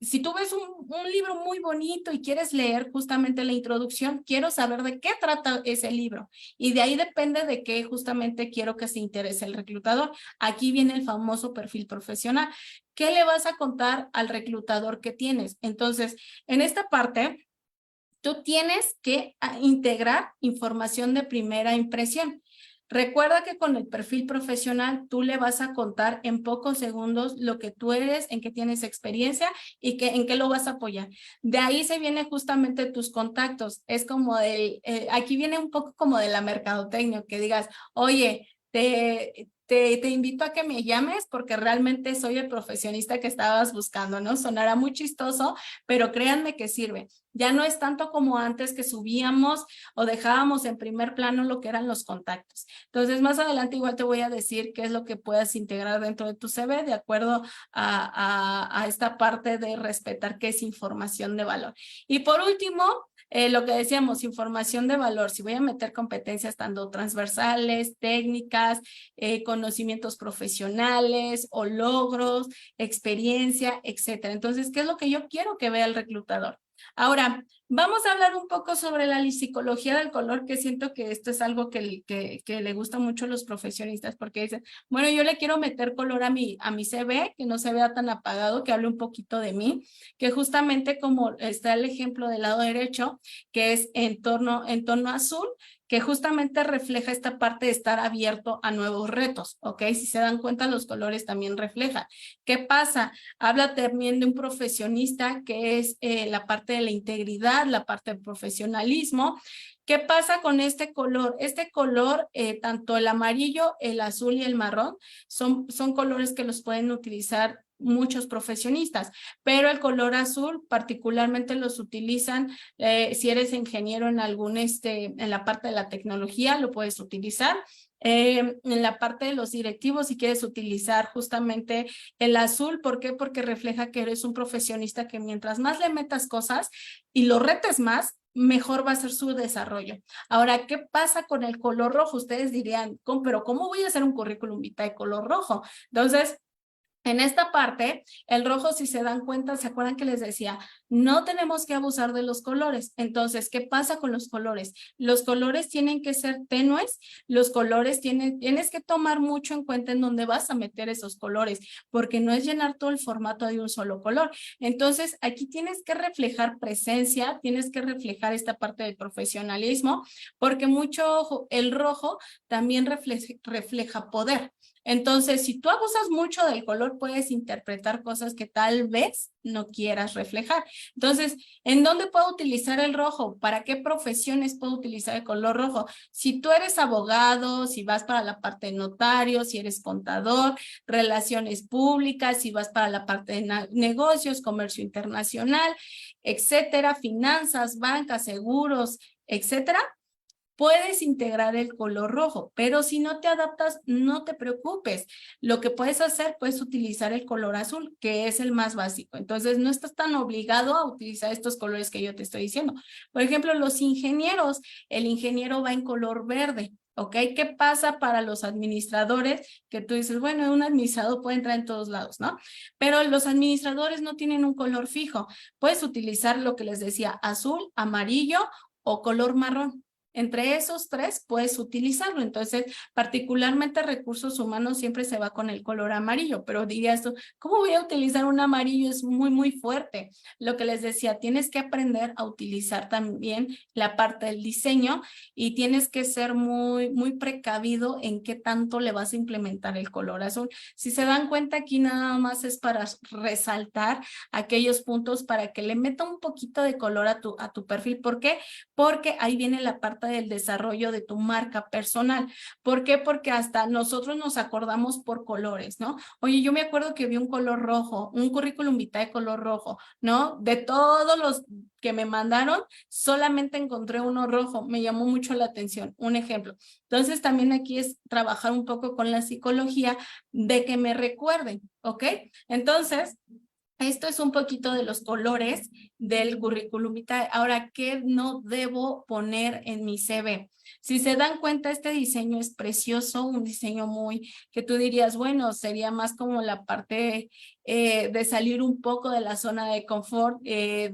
Si tú ves un libro muy bonito y quieres leer justamente la introducción, quiero saber de qué trata ese libro. Y de ahí depende de qué justamente quiero que se interese el reclutador. Aquí viene el famoso perfil profesional. ¿Qué le vas a contar al reclutador que tienes? Entonces, en esta parte, tú tienes que integrar información de primera impresión. Recuerda que con el perfil profesional tú le vas a contar en pocos segundos lo que tú eres, en qué tienes experiencia y en qué lo vas a apoyar. De ahí se vienen justamente tus contactos. Es como aquí viene un poco como de la mercadotecnia, que digas, oye, te invito a que me llames porque realmente soy el profesionista que estabas buscando, ¿no? Sonará muy chistoso, pero créanme que sirve. Ya no es tanto como antes que subíamos o dejábamos en primer plano lo que eran los contactos. Entonces, más adelante igual te voy a decir qué es lo que puedas integrar dentro de tu CV de acuerdo a esta parte de respetar qué es información de valor. Y por último, lo que decíamos, información de valor. Si voy a meter competencias tanto transversales, técnicas, conocimientos profesionales o logros, experiencia, etcétera. Entonces, ¿qué es lo que yo quiero que vea el reclutador? Ahora, vamos a hablar un poco sobre la psicología del color, que siento que esto es algo que le gusta mucho a los profesionistas, porque dicen, bueno, yo le quiero meter color a mi CV, que no se vea tan apagado, que hable un poquito de mí, que justamente como está el ejemplo del lado derecho, que es en tono azul, que justamente refleja esta parte de estar abierto a nuevos retos, ¿ok? Si se dan cuenta, los colores también reflejan. ¿Qué pasa? Habla también de un profesionista que es la parte de la integridad, la parte del profesionalismo. ¿Qué pasa con este color? Este color, tanto el amarillo, el azul y el marrón, son colores que los pueden utilizar muchos profesionistas, pero el color azul particularmente los utilizan si eres ingeniero en en la parte de la tecnología, lo puedes utilizar. En la parte de los directivos, si quieres utilizar justamente el azul, ¿por qué? Porque refleja que eres un profesionista que mientras más le metas cosas y lo retes más, mejor va a ser su desarrollo. Ahora, ¿qué pasa con el color rojo? Ustedes dirían, pero ¿cómo voy a hacer un currículum vitae de color rojo? Entonces, en esta parte, el rojo, si se dan cuenta, ¿se acuerdan que les decía? No tenemos que abusar de los colores. Entonces, ¿qué pasa con los colores? Los colores tienen que ser tenues, los colores tienes que tomar mucho en cuenta en dónde vas a meter esos colores, porque no es llenar todo el formato de un solo color. Entonces, aquí tienes que reflejar presencia, tienes que reflejar esta parte del profesionalismo, porque mucho el rojo también refleja poder. Entonces, si tú abusas mucho del color, puedes interpretar cosas que tal vez no quieras reflejar. Entonces, ¿en dónde puedo utilizar el rojo? ¿Para qué profesiones puedo utilizar el color rojo? Si tú eres abogado, si vas para la parte de notario, si eres contador, relaciones públicas, si vas para la parte de negocios, comercio internacional, etcétera, finanzas, bancas, seguros, etcétera. Puedes integrar el color rojo, pero si no te adaptas, no te preocupes. Lo que puedes hacer, puedes utilizar el color azul, que es el más básico. Entonces, no estás tan obligado a utilizar estos colores que yo te estoy diciendo. Por ejemplo, los ingenieros, el ingeniero va en color verde. ¿Ok? ¿Qué pasa para los administradores? Que tú dices, bueno, un administrador puede entrar en todos lados, ¿no? Pero los administradores no tienen un color fijo. Puedes utilizar lo que les decía, azul, amarillo o color marrón. Entre esos tres puedes utilizarlo. Entonces, particularmente recursos humanos siempre se va con el color amarillo, pero dirías tú, ¿cómo voy a utilizar un amarillo? Es muy, muy fuerte. Lo que les decía, tienes que aprender a utilizar también la parte del diseño y tienes que ser muy, muy precavido en qué tanto le vas a implementar el color azul. Si se dan cuenta, aquí nada más es para resaltar aquellos puntos para que le meta un poquito de color a tu perfil. ¿Por qué? Porque ahí viene la parte del desarrollo de tu marca personal. ¿Por qué? Porque hasta nosotros nos acordamos por colores, ¿no? Oye, yo me acuerdo que vi un color rojo, un currículum vitae de color rojo, ¿no? De todos los que me mandaron, solamente encontré uno rojo, me llamó mucho la atención, un ejemplo. Entonces, también aquí es trabajar un poco con la psicología de que me recuerden, ¿ok? Entonces, esto es un poquito de los colores del currículum vitae. Ahora, ¿qué no debo poner en mi CV? Si se dan cuenta, este diseño es precioso, un diseño muy, que tú dirías, bueno, sería más como la parte de salir un poco de la zona de confort,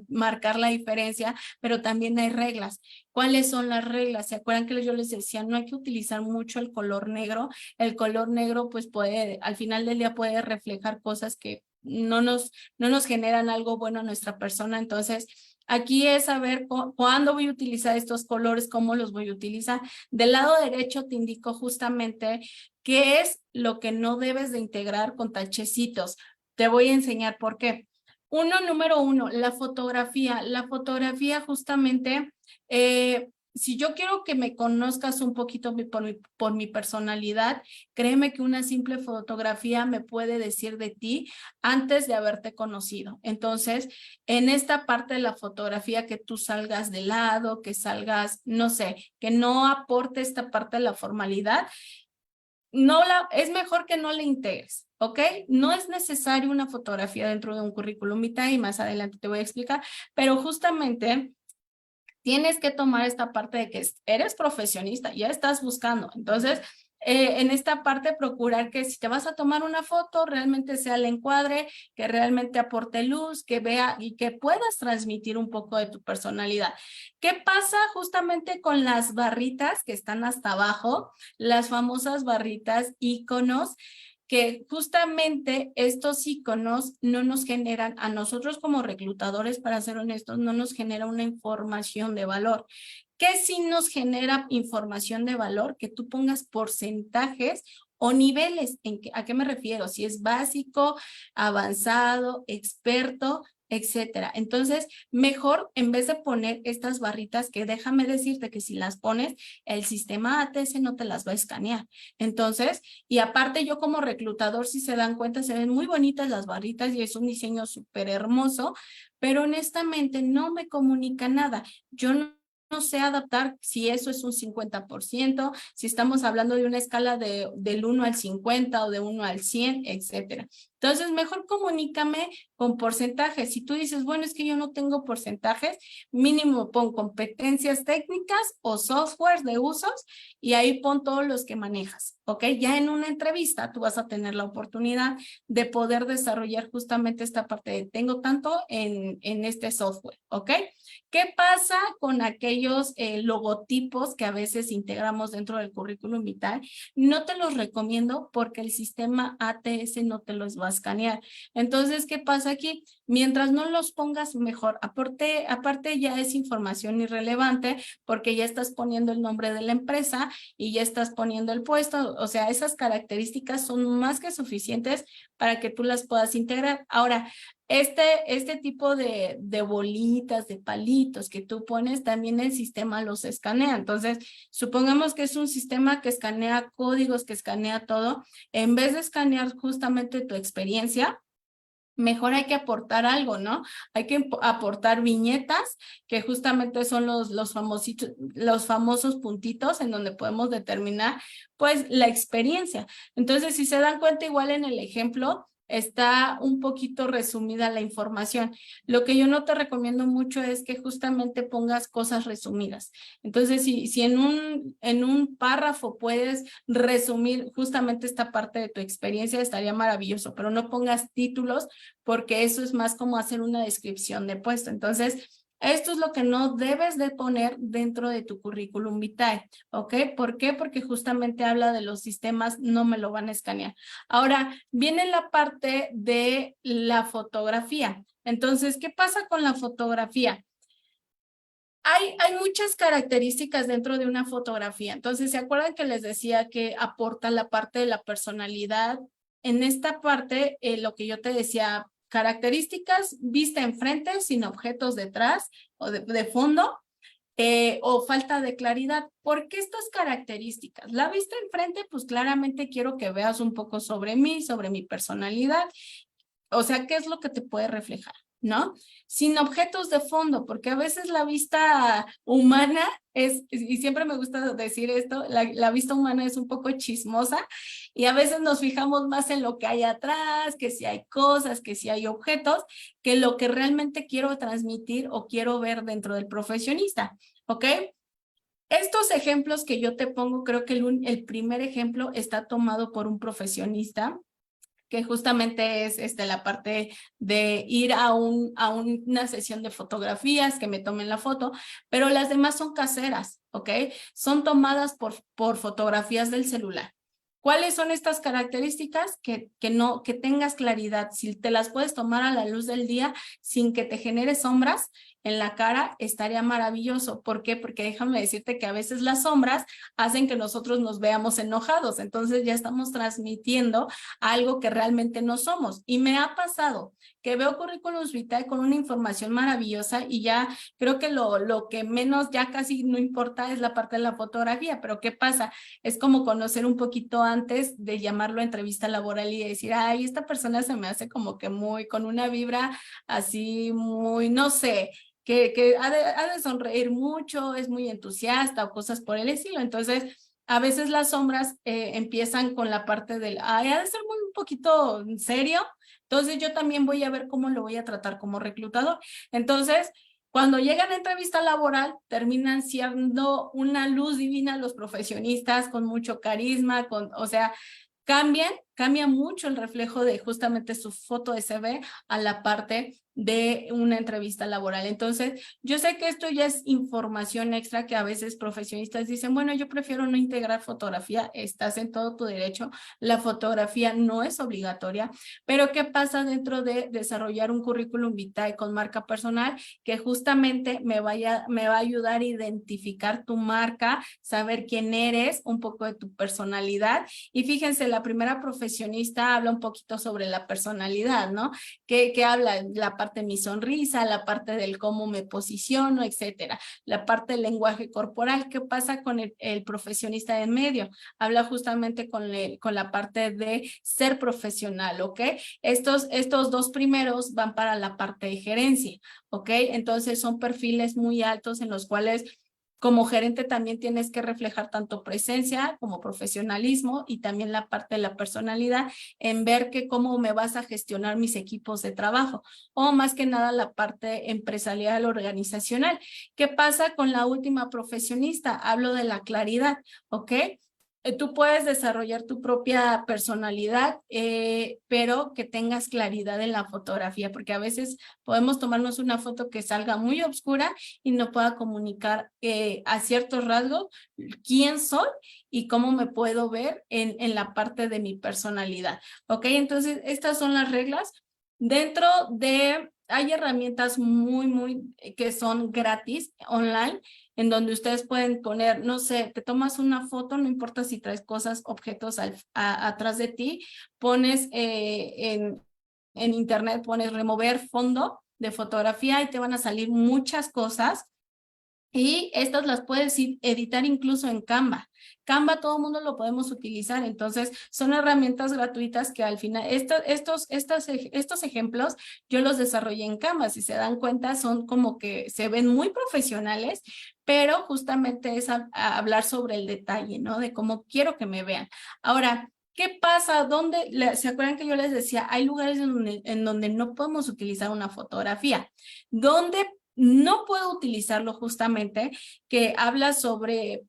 marcar la diferencia, pero también hay reglas. ¿Cuáles son las reglas? ¿Se acuerdan que yo les decía, no hay que utilizar mucho el color negro? El color negro, pues puede, al final del día puede reflejar cosas que no nos generan algo bueno a nuestra persona. Entonces, aquí es saber cuándo voy a utilizar estos colores, cómo los voy a utilizar. Del lado derecho te indico justamente qué es lo que no debes de integrar con tachecitos. Te voy a enseñar por qué. Número uno, la fotografía. La fotografía justamente, si yo quiero que me conozcas un poquito por mi personalidad, créeme que una simple fotografía me puede decir de ti antes de haberte conocido. Entonces, en esta parte de la fotografía, que tú salgas de lado, que salgas, no sé, que no aporte esta parte de la formalidad, es mejor que no le integres, ¿ok? No es necesario una fotografía dentro de un currículum vitae y más adelante te voy a explicar, pero justamente tienes que tomar esta parte de que eres profesionista, ya estás buscando. Entonces, en esta parte procurar que si te vas a tomar una foto, realmente sea el encuadre, que realmente aporte luz, que vea y que puedas transmitir un poco de tu personalidad. ¿Qué pasa justamente con las barritas que están hasta abajo? Las famosas barritas iconos, que justamente estos iconos no nos generan, a nosotros como reclutadores, para ser honestos, no nos genera una información de valor. ¿Qué sí nos genera información de valor? Que tú pongas porcentajes o niveles. ¿A qué me refiero? Si es básico, avanzado, experto, etcétera. Entonces, mejor en vez de poner estas barritas, que déjame decirte que si las pones, el sistema ATS no te las va a escanear. Entonces, y aparte yo como reclutador, si se dan cuenta, se ven muy bonitas las barritas y es un diseño súper hermoso, pero honestamente no me comunica nada. Yo no sé adaptar si eso es un 50%, si estamos hablando de una escala del 1 al 50 o de 1 al 100, etcétera. Entonces, mejor comunícame con porcentajes. Si tú dices, bueno, es que yo no tengo porcentajes, mínimo pon competencias técnicas o software de usos y ahí pon todos los que manejas, ¿ok? Ya en una entrevista tú vas a tener la oportunidad de poder desarrollar justamente esta parte de tengo tanto en este software, ¿ok? ¿Qué pasa con aquellos logotipos que a veces integramos dentro del currículum vitae? No te los recomiendo porque el sistema ATS no te los va a escanear. Entonces, ¿qué pasa aquí? Mientras no los pongas mejor, aparte ya es información irrelevante porque ya estás poniendo el nombre de la empresa y ya estás poniendo el puesto. O sea, esas características son más que suficientes para que tú las puedas integrar. Ahora, este tipo de bolitas, de palitos que tú pones, también el sistema los escanea. Entonces, supongamos que es un sistema que escanea códigos, que escanea todo. En vez de escanear justamente tu experiencia, mejor hay que aportar algo, ¿no? Hay que aportar viñetas, que justamente son los famosos puntitos en donde podemos determinar, pues, la experiencia. Entonces, si se dan cuenta, igual en el ejemplo, está un poquito resumida la información. Lo que yo no te recomiendo mucho es que justamente pongas cosas resumidas. Entonces, si en un párrafo puedes resumir justamente esta parte de tu experiencia, estaría maravilloso, pero no pongas títulos porque eso es más como hacer una descripción de puesto. Entonces, esto es lo que no debes de poner dentro de tu currículum vitae, ¿ok? ¿Por qué? Porque justamente habla de los sistemas, no me lo van a escanear. Ahora, viene la parte de la fotografía. Entonces, ¿qué pasa con la fotografía? Hay muchas características dentro de una fotografía. Entonces, ¿se acuerdan que les decía que aporta la parte de la personalidad? En esta parte, lo que yo te decía, características, vista enfrente, sin objetos detrás o de fondo, o falta de claridad. ¿Por qué estas características? La vista enfrente, pues claramente quiero que veas un poco sobre mí, sobre mi personalidad. O sea, ¿qué es lo que te puede reflejar? ¿No? Sin objetos de fondo, porque a veces la vista humana es, y siempre me gusta decir esto, la vista humana es un poco chismosa y a veces nos fijamos más en lo que hay atrás, que si hay cosas, que si hay objetos, que lo que realmente quiero transmitir o quiero ver dentro del profesionista, ¿ok? Estos ejemplos que yo te pongo, creo que el primer ejemplo está tomado por un profesionista, que justamente es la parte de ir a una sesión de fotografías, que me tomen la foto, pero las demás son caseras, ¿ok? Son tomadas por fotografías del celular. ¿Cuáles son estas características? Que tengas claridad. Si te las puedes tomar a la luz del día sin que te genere sombras en la cara, estaría maravilloso. ¿Por qué? Porque déjame decirte que a veces las sombras hacen que nosotros nos veamos enojados. Entonces ya estamos transmitiendo algo que realmente no somos. Y me ha pasado que veo currículums vitae con una información maravillosa y ya creo que lo que menos ya casi no importa es la parte de la fotografía. Pero ¿qué pasa? Es como conocer un poquito antes de llamarlo a entrevista laboral y decir, ay, esta persona se me hace como que muy, con una vibra así muy, no sé, que ha de sonreír mucho, es muy entusiasta o cosas por el estilo. Entonces, a veces las sombras empiezan con la parte del, ay, ha de ser muy un poquito serio. Entonces, yo también voy a ver cómo lo voy a tratar como reclutador. Entonces, cuando llegan a entrevista laboral, terminan siendo una luz divina los profesionistas, con mucho carisma, o sea, cambia mucho el reflejo de justamente su foto de CV a la parte de una entrevista laboral. Entonces, yo sé que esto ya es información extra que a veces profesionistas dicen, bueno, yo prefiero no integrar fotografía, estás en todo tu derecho, la fotografía no es obligatoria, pero ¿qué pasa dentro de desarrollar un currículum vitae con marca personal? Que justamente me va a ayudar a identificar tu marca, saber quién eres, un poco de tu personalidad. Y fíjense, la primera profesionista habla un poquito sobre la personalidad, ¿no? Que habla la parte de mi sonrisa, la parte del cómo me posiciono, etcétera. La parte del lenguaje corporal. ¿Qué pasa con el profesionista de medio? Habla justamente con la parte de ser profesional, ¿ok? Estos dos primeros van para la parte de gerencia, ¿ok? Entonces son perfiles muy altos en los cuales como gerente también tienes que reflejar tanto presencia como profesionalismo y también la parte de la personalidad en ver que cómo me vas a gestionar mis equipos de trabajo o más que nada la parte empresarial organizacional. ¿Qué pasa con la última profesionista? Hablo de la claridad, ¿ok? Tú puedes desarrollar tu propia personalidad, pero que tengas claridad en la fotografía, porque a veces podemos tomarnos una foto que salga muy oscura y no pueda comunicar a ciertos rasgos quién soy y cómo me puedo ver en la parte de mi personalidad. ¿Ok? Entonces, estas son las reglas. Dentro de, hay herramientas que son gratis online, en donde ustedes pueden poner, no sé, te tomas una foto, no importa si traes cosas, objetos atrás de ti, pones en internet, pones remover fondo de fotografía y te van a salir muchas cosas. Y estas las puedes editar incluso en Canva. Canva todo el mundo lo podemos utilizar, entonces son herramientas gratuitas que al final, estos ejemplos yo los desarrollé en Canva, si se dan cuenta son como que se ven muy profesionales, pero justamente es hablar sobre el detalle, ¿no? De cómo quiero que me vean. Ahora, ¿qué pasa? ¿Se acuerdan que yo les decía? Hay lugares en donde no podemos utilizar una fotografía. ¿Dónde no puedo utilizarlo justamente? Que habla sobre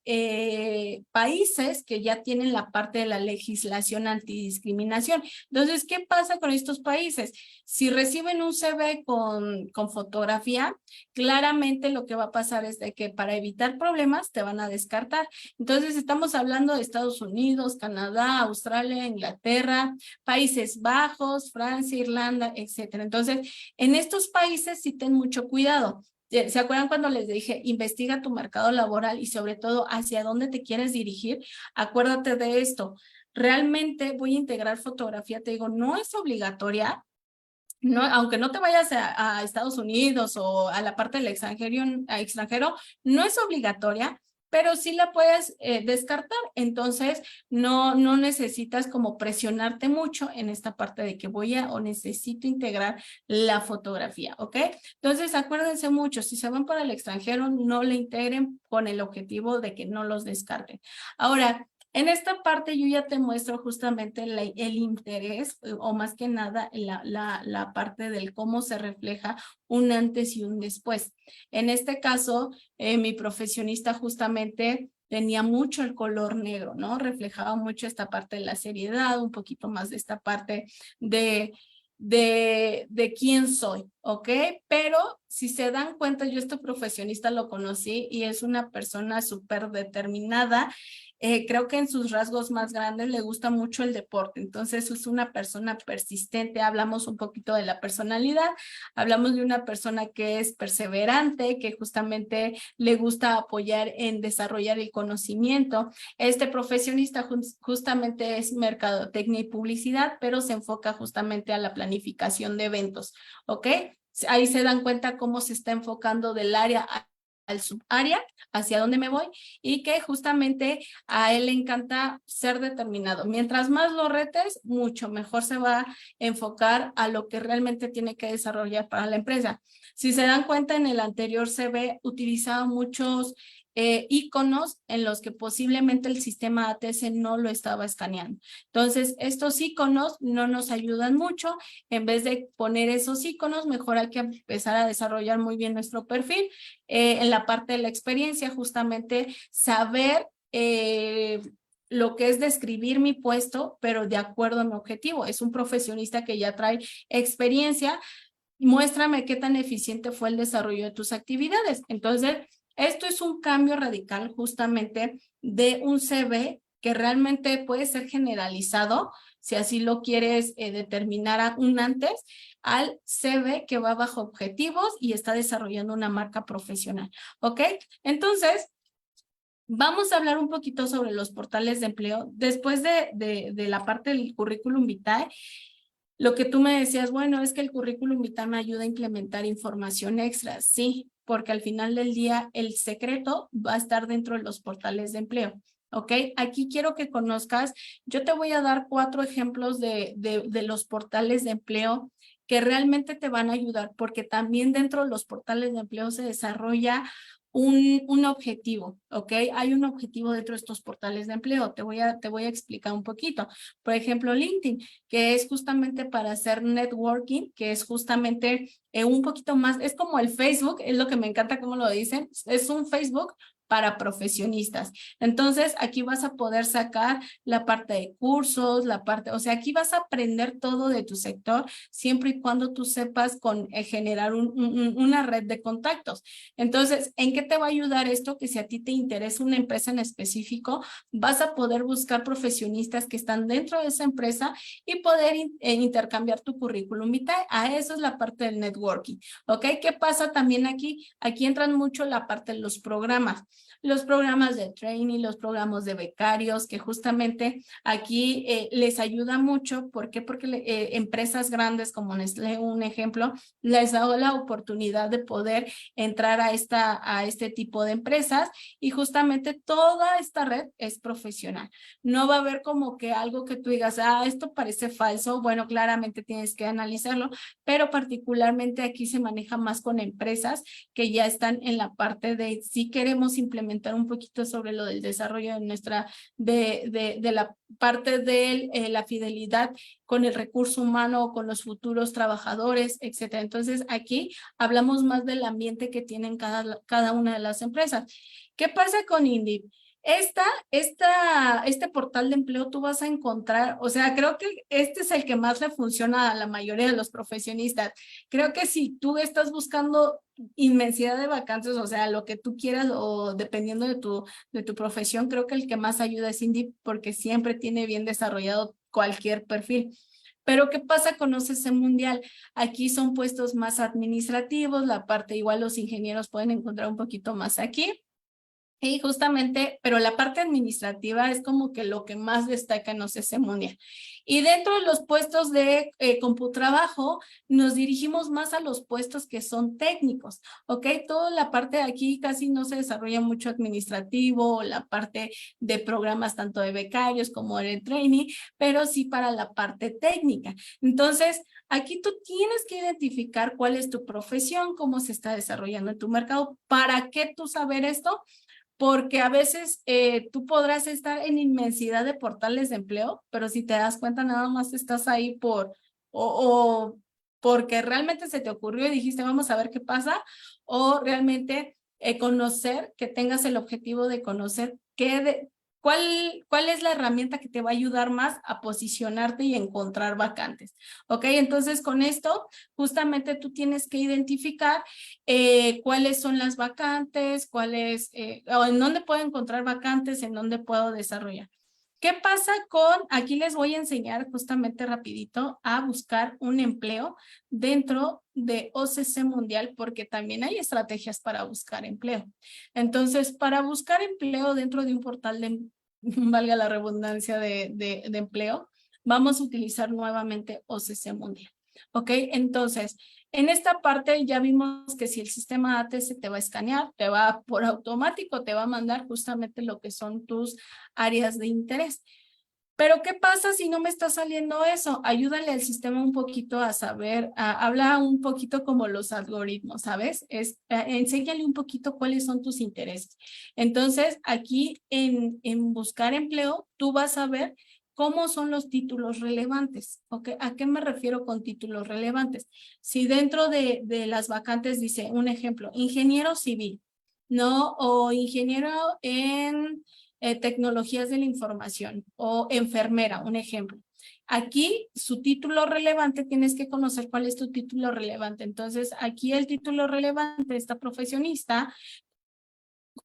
países que ya tienen la parte de la legislación antidiscriminación. Entonces, ¿qué pasa con estos países? Si reciben un CV con fotografía, claramente lo que va a pasar es de que para evitar problemas te van a descartar. Entonces, estamos hablando de Estados Unidos, Canadá, Australia, Inglaterra, Países Bajos, Francia, Irlanda, etcétera. Entonces, en estos países sí ten mucho cuidado. ¿Se acuerdan cuando les dije, investiga tu mercado laboral y sobre todo hacia dónde te quieres dirigir? Acuérdate de esto. Realmente voy a integrar fotografía, te digo, no es obligatoria. No, aunque no te vayas a Estados Unidos o a la parte del extranjero, no es obligatoria, pero sí la puedes descartar. Entonces, no necesitas como presionarte mucho en esta parte de que voy a o necesito integrar la fotografía, ¿ok? Entonces, acuérdense mucho, si se van para el extranjero, no le integren con el objetivo de que no los descarten. Ahora, en esta parte yo ya te muestro justamente el interés o más que nada la parte del cómo se refleja un antes y un después. En este caso, mi profesionista justamente tenía mucho el color negro, ¿no? Reflejaba mucho esta parte de la seriedad, un poquito más de esta parte de quién soy, ¿ok? Pero si se dan cuenta, yo este profesionista lo conocí y es una persona súper determinada. Creo que en sus rasgos más grandes le gusta mucho el deporte, entonces es una persona persistente. Hablamos un poquito de la personalidad, hablamos de una persona que es perseverante, que justamente le gusta apoyar en desarrollar el conocimiento. Este profesionista justamente es mercadotecnia y publicidad, pero se enfoca justamente a la planificación de eventos, ¿ok? Ahí se dan cuenta cómo se está enfocando del área al subárea, hacia dónde me voy, y que justamente a él le encanta ser determinado. Mientras más lo retes, mucho mejor se va a enfocar a lo que realmente tiene que desarrollar para la empresa. Si se dan cuenta, en el anterior CV utilizaba muchos iconos en los que posiblemente el sistema ATS no lo estaba escaneando. Entonces, estos iconos no nos ayudan mucho. En vez de poner esos iconos, mejor hay que empezar a desarrollar muy bien nuestro perfil. En la parte de la experiencia, justamente saber lo que es describir mi puesto, pero de acuerdo a mi objetivo. Es un profesionista que ya trae experiencia. Muéstrame qué tan eficiente fue el desarrollo de tus actividades. Entonces, esto es un cambio radical justamente de un CV que realmente puede ser generalizado, si así lo quieres determinar a un antes, al CV que va bajo objetivos y está desarrollando una marca profesional. ¿Ok? Entonces, vamos a hablar un poquito sobre los portales de empleo. Después de la parte del currículum vitae, lo que tú me decías, bueno, es que el currículum vitae me ayuda a implementar información extra. Sí, porque al final del día el secreto va a estar dentro de los portales de empleo. ¿Ok? Aquí quiero que conozcas, yo te voy a dar 4 ejemplos de los portales de empleo que realmente te van a ayudar, porque también dentro de los portales de empleo se desarrolla un objetivo, ¿ok? Hay un objetivo dentro de estos portales de empleo. Te voy a explicar un poquito. Por ejemplo, LinkedIn, que es justamente para hacer networking, que es justamente un poquito más, es como el Facebook, es lo que me encanta cómo lo dicen, es un Facebook para profesionistas. Entonces, aquí vas a poder sacar la parte de cursos, la parte, o sea, aquí vas a aprender todo de tu sector, siempre y cuando tú sepas generar una red de contactos. Entonces, ¿en qué te va a ayudar esto? Que si a ti te interesa una empresa en específico, vas a poder buscar profesionistas que están dentro de esa empresa y poder intercambiar tu currículum vitae. A eso es la parte del networking, ¿ok? ¿Qué pasa también aquí? Aquí entran mucho la parte de los programas de training, los programas de becarios, que justamente aquí les ayuda mucho. ¿Por qué? Porque empresas grandes como Nestlé, un ejemplo, les da la oportunidad de poder entrar a este tipo de empresas, y justamente toda esta red es profesional. No va a haber como que algo que tú digas, esto parece falso. Bueno, claramente tienes que analizarlo, pero particularmente aquí se maneja más con empresas que ya están en la parte de si queremos implementar un poquito sobre lo del desarrollo de de la parte de la fidelidad con el recurso humano, con los futuros trabajadores, etcétera. Entonces, aquí hablamos más del ambiente que tienen cada una de las empresas. ¿Qué pasa con Indeed? Este portal de empleo tú vas a encontrar, o sea, creo que este es el que más le funciona a la mayoría de los profesionistas. Creo que si tú estás buscando inmensidad de vacantes, o sea, lo que tú quieras, o dependiendo de tu profesión, creo que el que más ayuda es Indeed, porque siempre tiene bien desarrollado cualquier perfil. Pero ¿qué pasa con OCC Mundial? Aquí son puestos más administrativos, la parte igual los ingenieros pueden encontrar un poquito más aquí. Y justamente, pero la parte administrativa es como que lo que más destaca en OCC Mundial. Y dentro de los puestos de Computrabajo, nos dirigimos más a los puestos que son técnicos, ¿ok? Toda la parte de aquí casi no se desarrolla mucho administrativo, la parte de programas tanto de becarios como de training, pero sí para la parte técnica. Entonces, aquí tú tienes que identificar cuál es tu profesión, cómo se está desarrollando en tu mercado. ¿Para qué tú saber esto? Porque a veces tú podrás estar en inmensidad de portales de empleo, pero si te das cuenta nada más estás ahí o porque realmente se te ocurrió y dijiste vamos a ver qué pasa, o realmente conocer, que tengas el objetivo de conocer ¿Cuál es la herramienta que te va a ayudar más a posicionarte y encontrar vacantes? ¿Ok? Entonces, con esto, justamente tú tienes que identificar cuáles son las vacantes, o en dónde puedo encontrar vacantes, en dónde puedo desarrollar. ¿Qué pasa aquí les voy a enseñar justamente rapidito a buscar un empleo dentro de OCC Mundial, porque también hay estrategias para buscar empleo. Entonces, para buscar empleo dentro de un portal de, valga la redundancia de empleo, vamos a utilizar nuevamente OCC Mundial. ¿Ok? Entonces, en esta parte ya vimos que si el sistema ATS te va a escanear, por automático, te va a mandar justamente lo que son tus áreas de interés. Pero ¿qué pasa si no me está saliendo eso? Ayúdale al sistema un poquito a saber, habla un poquito como los algoritmos, ¿sabes? Enséñale un poquito cuáles son tus intereses. Entonces, aquí en buscar empleo, tú vas a ver cómo son los títulos relevantes. ¿Ok? ¿A qué me refiero con títulos relevantes? Si dentro de las vacantes dice, un ejemplo, ingeniero civil, ¿no? O ingeniero en tecnologías de la información o enfermera, un ejemplo. Aquí su título relevante, tienes que conocer cuál es tu título relevante. Entonces, aquí el título relevante de esta profesionista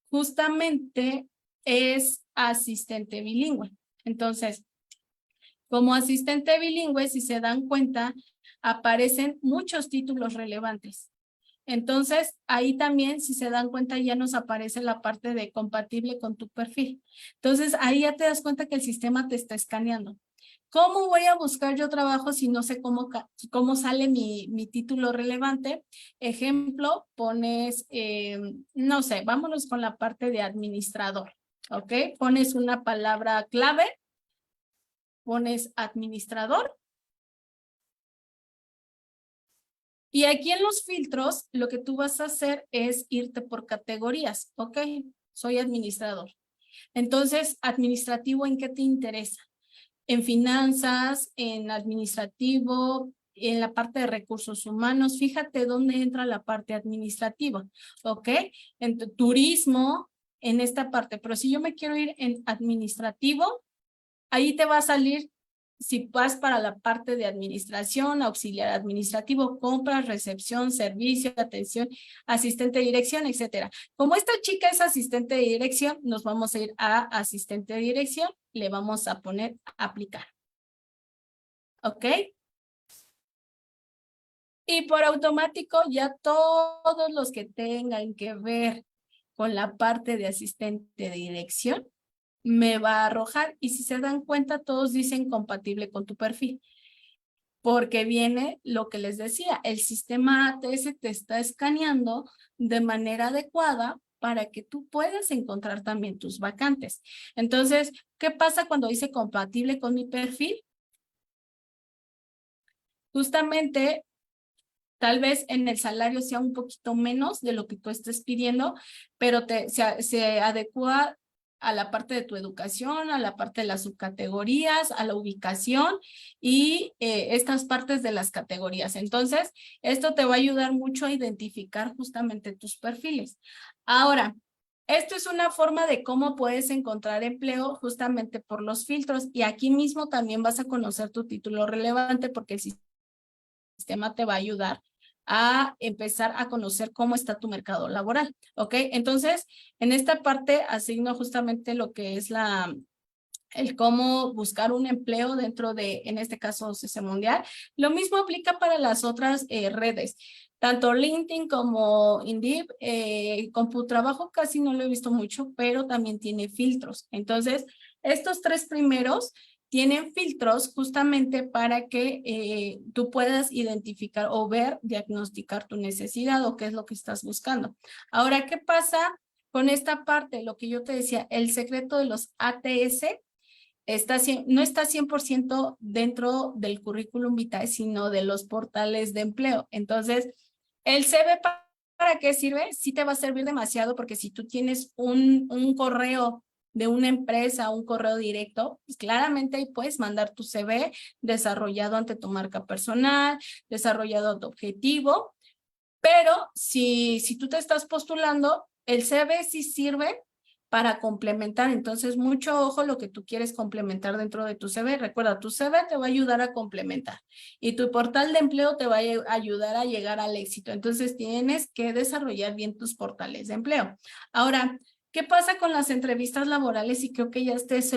justamente es asistente bilingüe. Entonces, como asistente bilingüe, si se dan cuenta, aparecen muchos títulos relevantes. Entonces, ahí también, si se dan cuenta, ya nos aparece la parte de compatible con tu perfil. Entonces, ahí ya te das cuenta que el sistema te está escaneando. ¿Cómo voy a buscar yo trabajo si no sé cómo sale mi título relevante? Ejemplo, pones, no sé, vámonos con la parte de administrador, ¿ok? Pones una palabra clave, pones administrador. Y aquí en los filtros, lo que tú vas a hacer es irte por categorías. Ok, soy administrador. Entonces, administrativo, ¿en qué te interesa? En finanzas, en administrativo, en la parte de recursos humanos. Fíjate dónde entra la parte administrativa. Ok, en turismo, en esta parte. Pero si yo me quiero ir en administrativo, ahí te va a salir. Si vas para la parte de administración, auxiliar administrativo, compras, recepción, servicio, atención, asistente de dirección, etcétera. Como esta chica es asistente de dirección, nos vamos a ir a asistente de dirección, le vamos a poner aplicar. ¿Ok? Y por automático ya todos los que tengan que ver con la parte de asistente de dirección, me va a arrojar y si se dan cuenta todos dicen compatible con tu perfil porque viene lo que les decía, el sistema ATS te está escaneando de manera adecuada para que tú puedas encontrar también tus vacantes. Entonces, ¿qué pasa cuando dice compatible con mi perfil? Justamente tal vez en el salario sea un poquito menos de lo que tú estés pidiendo, pero se adecua a la parte de tu educación, a la parte de las subcategorías, a la ubicación y estas partes de las categorías. Entonces, esto te va a ayudar mucho a identificar justamente tus perfiles. Ahora, esto es una forma de cómo puedes encontrar empleo justamente por los filtros y aquí mismo también vas a conocer tu título relevante porque el sistema te va a ayudar a empezar a conocer cómo está tu mercado laboral, ¿ok? Entonces, en esta parte asigno justamente lo que es el cómo buscar un empleo dentro de, en este caso, OCC Mundial. Lo mismo aplica para las otras redes, tanto LinkedIn como Indeed. CompuTrabajo casi no lo he visto mucho, pero también tiene filtros. Entonces, estos tres primeros tienen filtros justamente para que tú puedas identificar o ver, diagnosticar tu necesidad o qué es lo que estás buscando. Ahora, ¿qué pasa con esta parte? Lo que yo te decía, el secreto de los ATS no está 100% dentro del currículum vitae, sino de los portales de empleo. Entonces, el CV, ¿para qué sirve? Sí te va a servir demasiado porque si tú tienes un correo de una empresa, un correo directo, pues claramente ahí puedes mandar tu CV desarrollado ante tu marca personal, desarrollado a tu objetivo, pero si tú te estás postulando, el CV sí sirve, para complementar. Entonces, mucho ojo lo que tú quieres complementar dentro de tu CV. Recuerda, tu CV te va a ayudar a complementar y tu portal de empleo te va a ayudar a llegar al éxito. Entonces, tienes que desarrollar bien tus portales de empleo. Ahora, ¿qué pasa con las entrevistas laborales? Y creo que ya esta es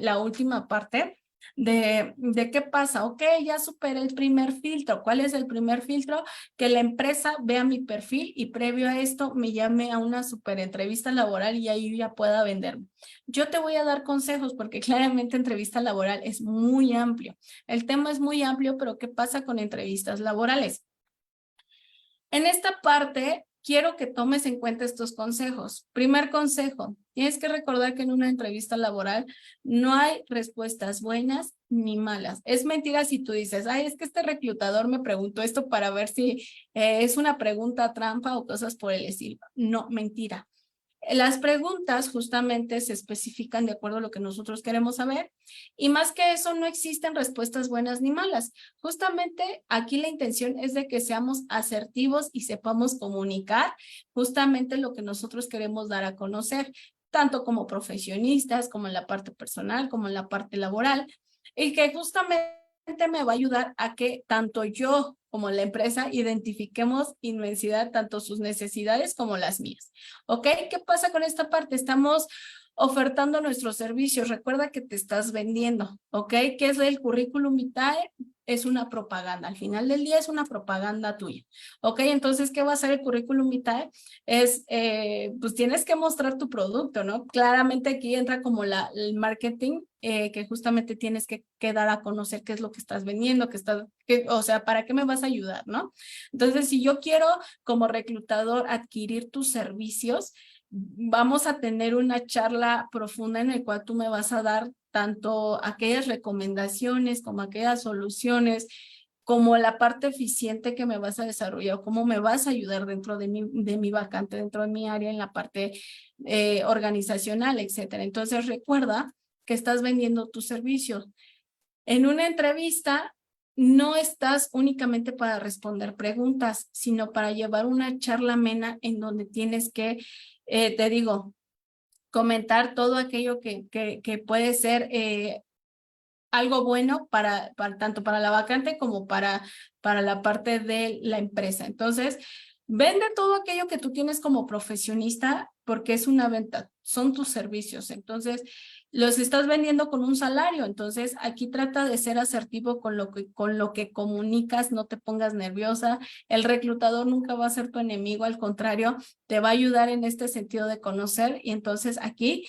la última parte de qué pasa. Ok, ya superé el primer filtro. ¿Cuál es el primer filtro? Que la empresa vea mi perfil y previo a esto me llame a una super entrevista laboral y ahí ya pueda venderme. Yo te voy a dar consejos porque claramente entrevista laboral es muy amplio. El tema es muy amplio, pero ¿qué pasa con entrevistas laborales? En esta parte, quiero que tomes en cuenta estos consejos. Primer consejo, tienes que recordar que en una entrevista laboral no hay respuestas buenas ni malas. Es mentira si tú dices, ay, es que este reclutador me preguntó esto para ver si es una pregunta trampa o cosas por el estilo. No, mentira. Las preguntas justamente se especifican de acuerdo a lo que nosotros queremos saber y más que eso no existen respuestas buenas ni malas. Justamente aquí la intención es de que seamos asertivos y sepamos comunicar justamente lo que nosotros queremos dar a conocer, tanto como profesionistas, como en la parte personal, como en la parte laboral, y que justamente me va a ayudar a que tanto yo como la empresa identifiquemos inmensidad, tanto sus necesidades como las mías. ¿Ok? ¿Qué pasa con esta parte? Estamos ofertando nuestros servicios. Recuerda que te estás vendiendo. ¿Ok? ¿Qué es el currículum vitae? Es una propaganda. Al final del día es una propaganda tuya. ¿Ok? Entonces, ¿qué va a ser el currículum vitae? Es, pues tienes que mostrar tu producto, ¿no? Claramente aquí entra como el marketing, que justamente tienes que dar a conocer qué es lo que estás vendiendo, o sea, ¿para qué me vas a ayudar, no? Entonces, si yo quiero como reclutador adquirir tus servicios, vamos a tener una charla profunda en la cual tú me vas a dar tanto aquellas recomendaciones como aquellas soluciones, como la parte eficiente que me vas a desarrollar, cómo me vas a ayudar dentro de mi vacante, dentro de mi área, en la parte organizacional, etcétera. Entonces, recuerda que estás vendiendo tus servicios. En una entrevista no estás únicamente para responder preguntas, sino para llevar una charla amena en donde tienes que, te digo, comentar todo aquello que puede ser algo bueno tanto para la vacante como para la parte de la empresa. Entonces, vende todo aquello que tú tienes como profesionista porque es una venta, son tus servicios. Entonces, los estás vendiendo con un salario. Entonces, aquí trata de ser asertivo con lo que comunicas, no te pongas nerviosa. El reclutador nunca va a ser tu enemigo, al contrario, te va a ayudar en este sentido de conocer. Y entonces aquí,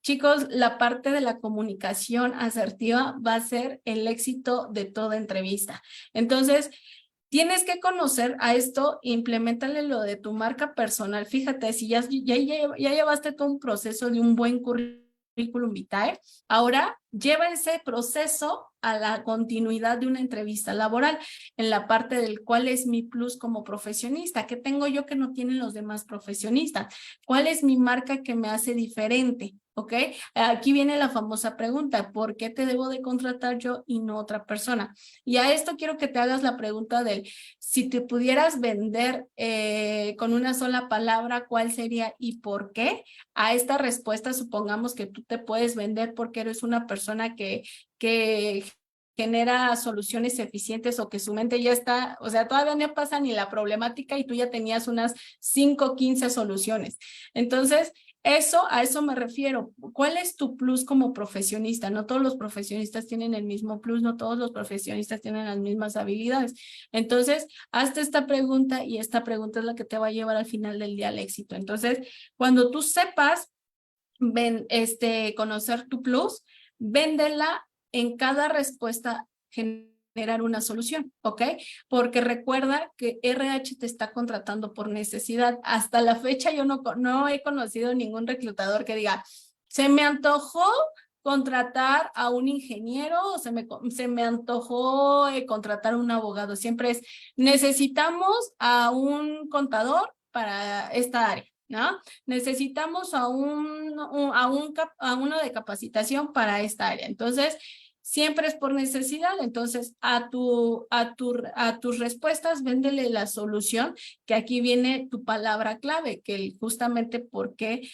chicos, la parte de la comunicación asertiva va a ser el éxito de toda entrevista. Entonces, tienes que conocer a esto, implementale lo de tu marca personal. Fíjate, si ya llevaste todo un proceso de un buen currículum vitae, ahora lleva ese proceso a la continuidad de una entrevista laboral, en la parte del cuál es mi plus como profesionista, qué tengo yo que no tienen los demás profesionistas, cuál es mi marca que me hace diferente. ¿Ok? Aquí viene la famosa pregunta, ¿por qué te debo de contratar yo y no otra persona? Y a esto quiero que te hagas la pregunta de si te pudieras vender con una sola palabra, ¿cuál sería y por qué? A esta respuesta, supongamos que tú te puedes vender porque eres una persona que genera soluciones eficientes o que su mente ya está, o sea, todavía no pasa ni la problemática y tú ya tenías unas 5, 15 soluciones. Entonces, a eso me refiero. ¿Cuál es tu plus como profesionista? No todos los profesionistas tienen el mismo plus, no todos los profesionistas tienen las mismas habilidades. Entonces, hazte esta pregunta y esta pregunta es la que te va a llevar al final del día al éxito. Entonces, cuando tú sepas conocer tu plus, véndela en cada respuesta, generar una solución, ¿ok? Porque recuerda que RH te está contratando por necesidad. Hasta la fecha yo no he conocido ningún reclutador que diga, se me antojó contratar a un ingeniero, o se me antojó contratar a un abogado. Siempre es, necesitamos a un contador para esta área, ¿no? Necesitamos a uno de capacitación para esta área. Entonces, siempre es por necesidad. Entonces, a tus respuestas, véndele la solución, que aquí viene tu palabra clave, que justamente por qué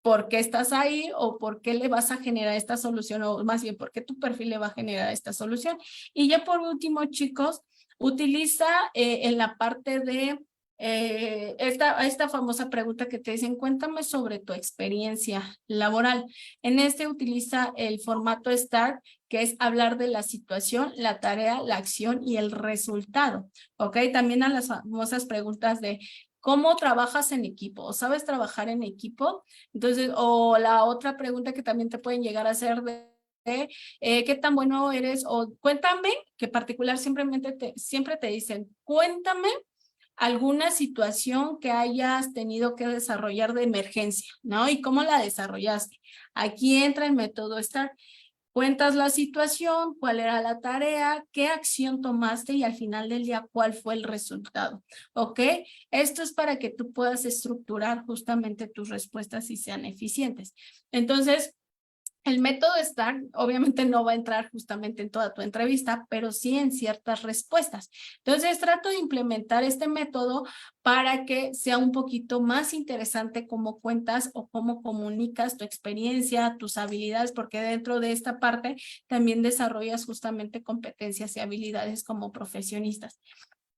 por qué estás ahí o por qué le vas a generar esta solución, o más bien por qué tu perfil le va a generar esta solución. Y ya por último, chicos, utiliza en la parte de esta famosa pregunta que te dicen, cuéntame sobre tu experiencia laboral. En utiliza el formato STAR, que es hablar de la situación, la tarea, la acción y el resultado. ¿Ok? También a las famosas preguntas de ¿cómo trabajas en equipo? ¿O sabes trabajar en equipo? Entonces, o la otra pregunta que también te pueden llegar a hacer de ¿qué tan bueno eres? O cuéntame, que particular siempre te dicen, cuéntame alguna situación que hayas tenido que desarrollar de emergencia, ¿no? ¿Y cómo la desarrollaste? Aquí entra el método STAR. Cuentas la situación, cuál era la tarea, qué acción tomaste y al final del día cuál fue el resultado, ¿ok? Esto es para que tú puedas estructurar justamente tus respuestas y sean eficientes. Entonces, el método STAR obviamente no va a entrar justamente en toda tu entrevista, pero sí en ciertas respuestas. Entonces trato de implementar este método para que sea un poquito más interesante cómo cuentas o cómo comunicas tu experiencia, tus habilidades, porque dentro de esta parte también desarrollas justamente competencias y habilidades como profesionistas.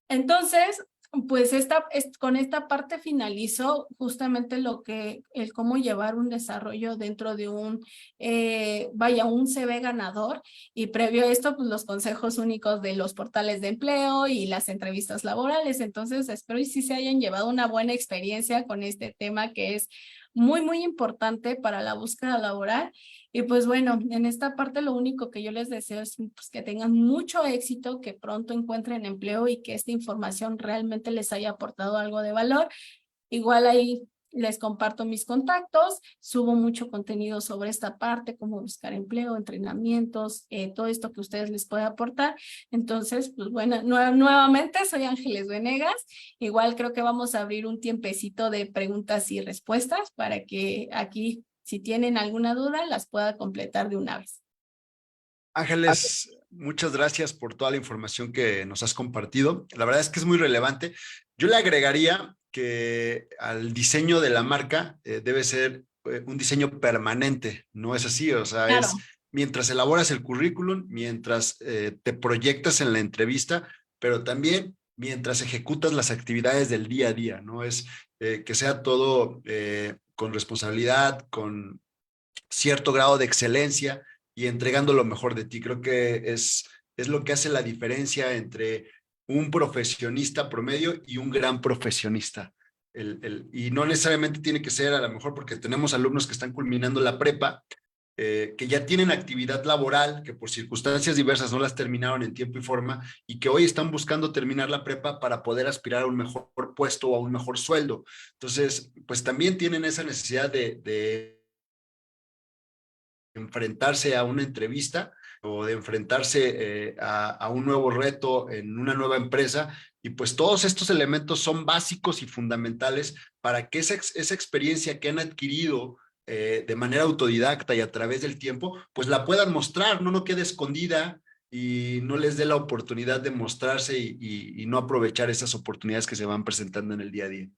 Entonces, pues con esta parte finalizo justamente el cómo llevar un desarrollo dentro de un CV ganador, y previo a esto, pues los consejos únicos de los portales de empleo y las entrevistas laborales. Entonces, espero y sí se hayan llevado una buena experiencia con este tema que es muy, muy importante para la búsqueda laboral. Y pues bueno, en esta parte lo único que yo les deseo es pues, que tengan mucho éxito, que pronto encuentren empleo y que esta información realmente les haya aportado algo de valor. Igual ahí les comparto mis contactos, subo mucho contenido sobre esta parte, cómo buscar empleo, entrenamientos, todo esto que ustedes les puede aportar. Entonces, pues bueno, nuevamente soy Ángeles Venegas. Igual creo que vamos a abrir un tiempecito de preguntas y respuestas para que aquí, si tienen alguna duda, las pueda completar de una vez. Ángeles, muchas gracias por toda la información que nos has compartido. La verdad es que es muy relevante. Yo le agregaría que al diseño de la marca debe ser un diseño permanente, ¿no es así? O sea, es Claro. mientras elaboras el currículum, mientras te proyectas en la entrevista, pero también mientras ejecutas las actividades del día a día, ¿no? Es que sea todo con responsabilidad, con cierto grado de excelencia y entregando lo mejor de ti. Creo que es lo que hace la diferencia entre un profesionista promedio y un gran profesionista. Y no necesariamente tiene que ser a lo mejor porque tenemos alumnos que están culminando la prepa, que ya tienen actividad laboral, que por circunstancias diversas no las terminaron en tiempo y forma y que hoy están buscando terminar la prepa para poder aspirar a un mejor puesto o a un mejor sueldo. Entonces, pues también tienen esa necesidad de enfrentarse a una entrevista o de enfrentarse a un nuevo reto en una nueva empresa. Y pues todos estos elementos son básicos y fundamentales para que esa experiencia que han adquirido de manera autodidacta y a través del tiempo, pues la puedan mostrar, no quede escondida y no les dé la oportunidad de mostrarse y no aprovechar esas oportunidades que se van presentando en el día a día.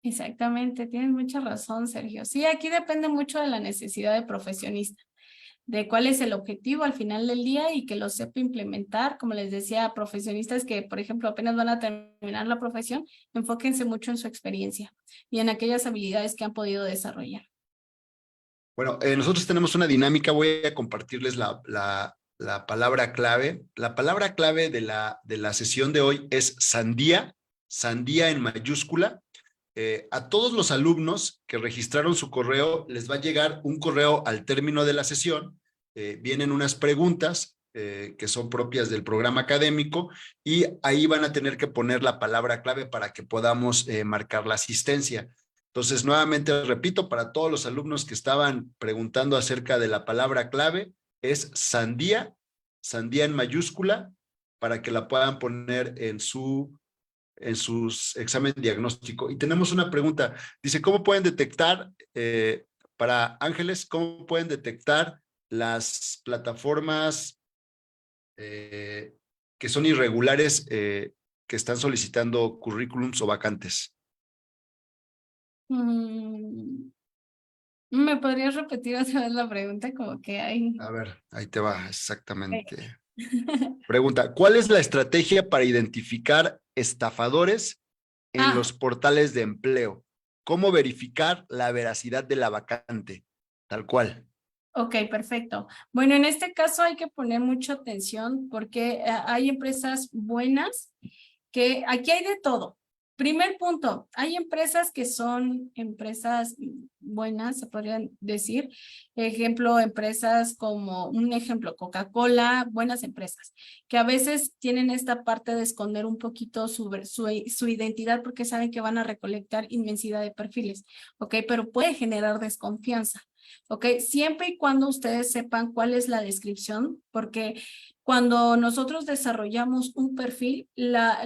Exactamente, tienes mucha razón, Sergio. Sí, aquí depende mucho de la necesidad de profesionista, de cuál es el objetivo al final del día y que lo sepa implementar. Como les decía, profesionistas que, por ejemplo, apenas van a terminar la profesión, enfóquense mucho en su experiencia y en aquellas habilidades que han podido desarrollar. Bueno, nosotros tenemos una dinámica, voy a compartirles la palabra clave. La palabra clave de la sesión de hoy es sandía, sandía en mayúscula. A todos los alumnos que registraron su correo les va a llegar un correo al término de la sesión. Vienen unas preguntas que son propias del programa académico y ahí van a tener que poner la palabra clave para que podamos marcar la asistencia. Entonces, nuevamente repito, para todos los alumnos que estaban preguntando acerca de la palabra clave, es sandía, sandía en mayúscula, para que la puedan poner en sus examen diagnóstico. Y tenemos una pregunta, dice, ¿cómo pueden detectar, para Ángeles, cómo pueden detectar las plataformas que son irregulares que están solicitando currículums o vacantes? ¿Me podrías repetir otra vez la pregunta? Como que hay... A ver, ahí te va, exactamente. Pregunta, ¿cuál es la estrategia para identificar estafadores en Ah, los portales de empleo? ¿Cómo verificar la veracidad de la vacante? Tal cual. ok, perfecto. Bueno, en este caso hay que poner mucha atención porque hay empresas buenas que aquí hay de todo. Primer punto, hay empresas que son empresas buenas, se podrían decir. Ejemplo, empresas como, un ejemplo, Coca-Cola, buenas empresas, que a veces tienen esta parte de esconder un poquito su identidad porque saben que van a recolectar inmensidad de perfiles, ¿ok? Pero puede generar desconfianza. ¿Ok? Siempre y cuando ustedes sepan cuál es la descripción, porque cuando nosotros desarrollamos un perfil,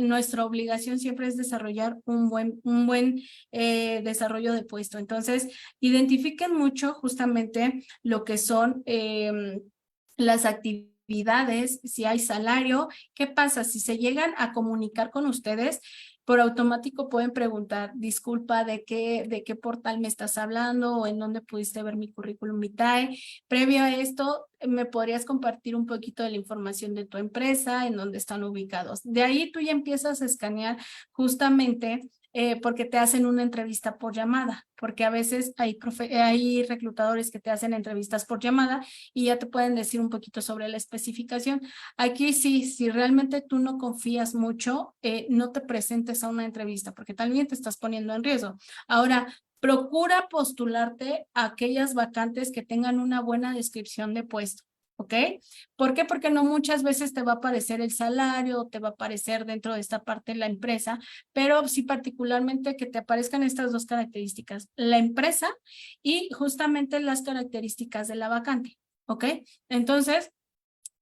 nuestra obligación siempre es desarrollar un buen desarrollo de puesto. Entonces, identifiquen mucho justamente lo que son las actividades, si hay salario, ¿qué pasa? Si se llegan a comunicar con ustedes, por automático pueden preguntar, disculpa, ¿de qué portal me estás hablando o en dónde pudiste ver mi currículum vitae? Previo a esto, ¿me podrías compartir un poquito de la información de tu empresa, en dónde están ubicados? De ahí tú ya empiezas a escanear justamente porque te hacen una entrevista por llamada, porque a veces hay reclutadores que te hacen entrevistas por llamada y ya te pueden decir un poquito sobre la especificación. Aquí sí, si realmente tú no confías mucho, no te presentes a una entrevista porque también te estás poniendo en riesgo. Ahora, procura postularte a aquellas vacantes que tengan una buena descripción de puesto. ¿Ok? ¿Por qué? Porque no muchas veces te va a aparecer el salario, te va a aparecer dentro de esta parte la empresa, pero sí particularmente que te aparezcan estas dos características, la empresa y justamente las características de la vacante. ¿Ok? Entonces,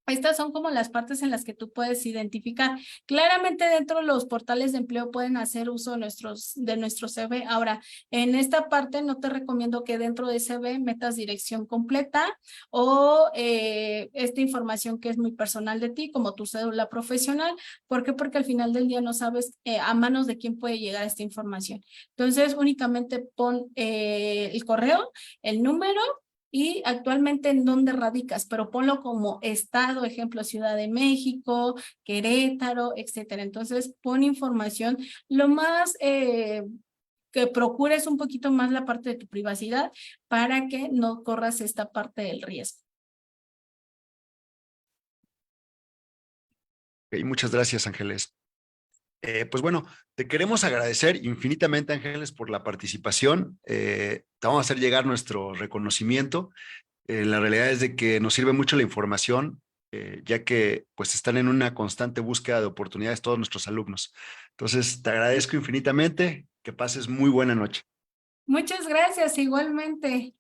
estas son como las partes en las que tú puedes identificar. Claramente dentro de los portales de empleo pueden hacer uso de nuestro CV. Ahora, en esta parte no te recomiendo que dentro de CV metas dirección completa o esta información que es muy personal de ti, como tu cédula profesional. ¿Por qué? Porque al final del día no sabes a manos de quién puede llegar esta información. Entonces, únicamente pon el correo, el número y actualmente en dónde radicas, pero ponlo como estado, ejemplo, Ciudad de México, Querétaro, etcétera. Entonces, pon información lo más que procures un poquito más la parte de tu privacidad para que no corras esta parte del riesgo. Ok, muchas gracias, Ángeles. Pues bueno, te queremos agradecer infinitamente, Ángeles, por la participación. Te vamos a hacer llegar nuestro reconocimiento. La realidad es de que nos sirve mucho la información, ya que pues están en una constante búsqueda de oportunidades todos nuestros alumnos. Entonces, te agradezco infinitamente. Que pases muy buena noche. Muchas gracias, igualmente.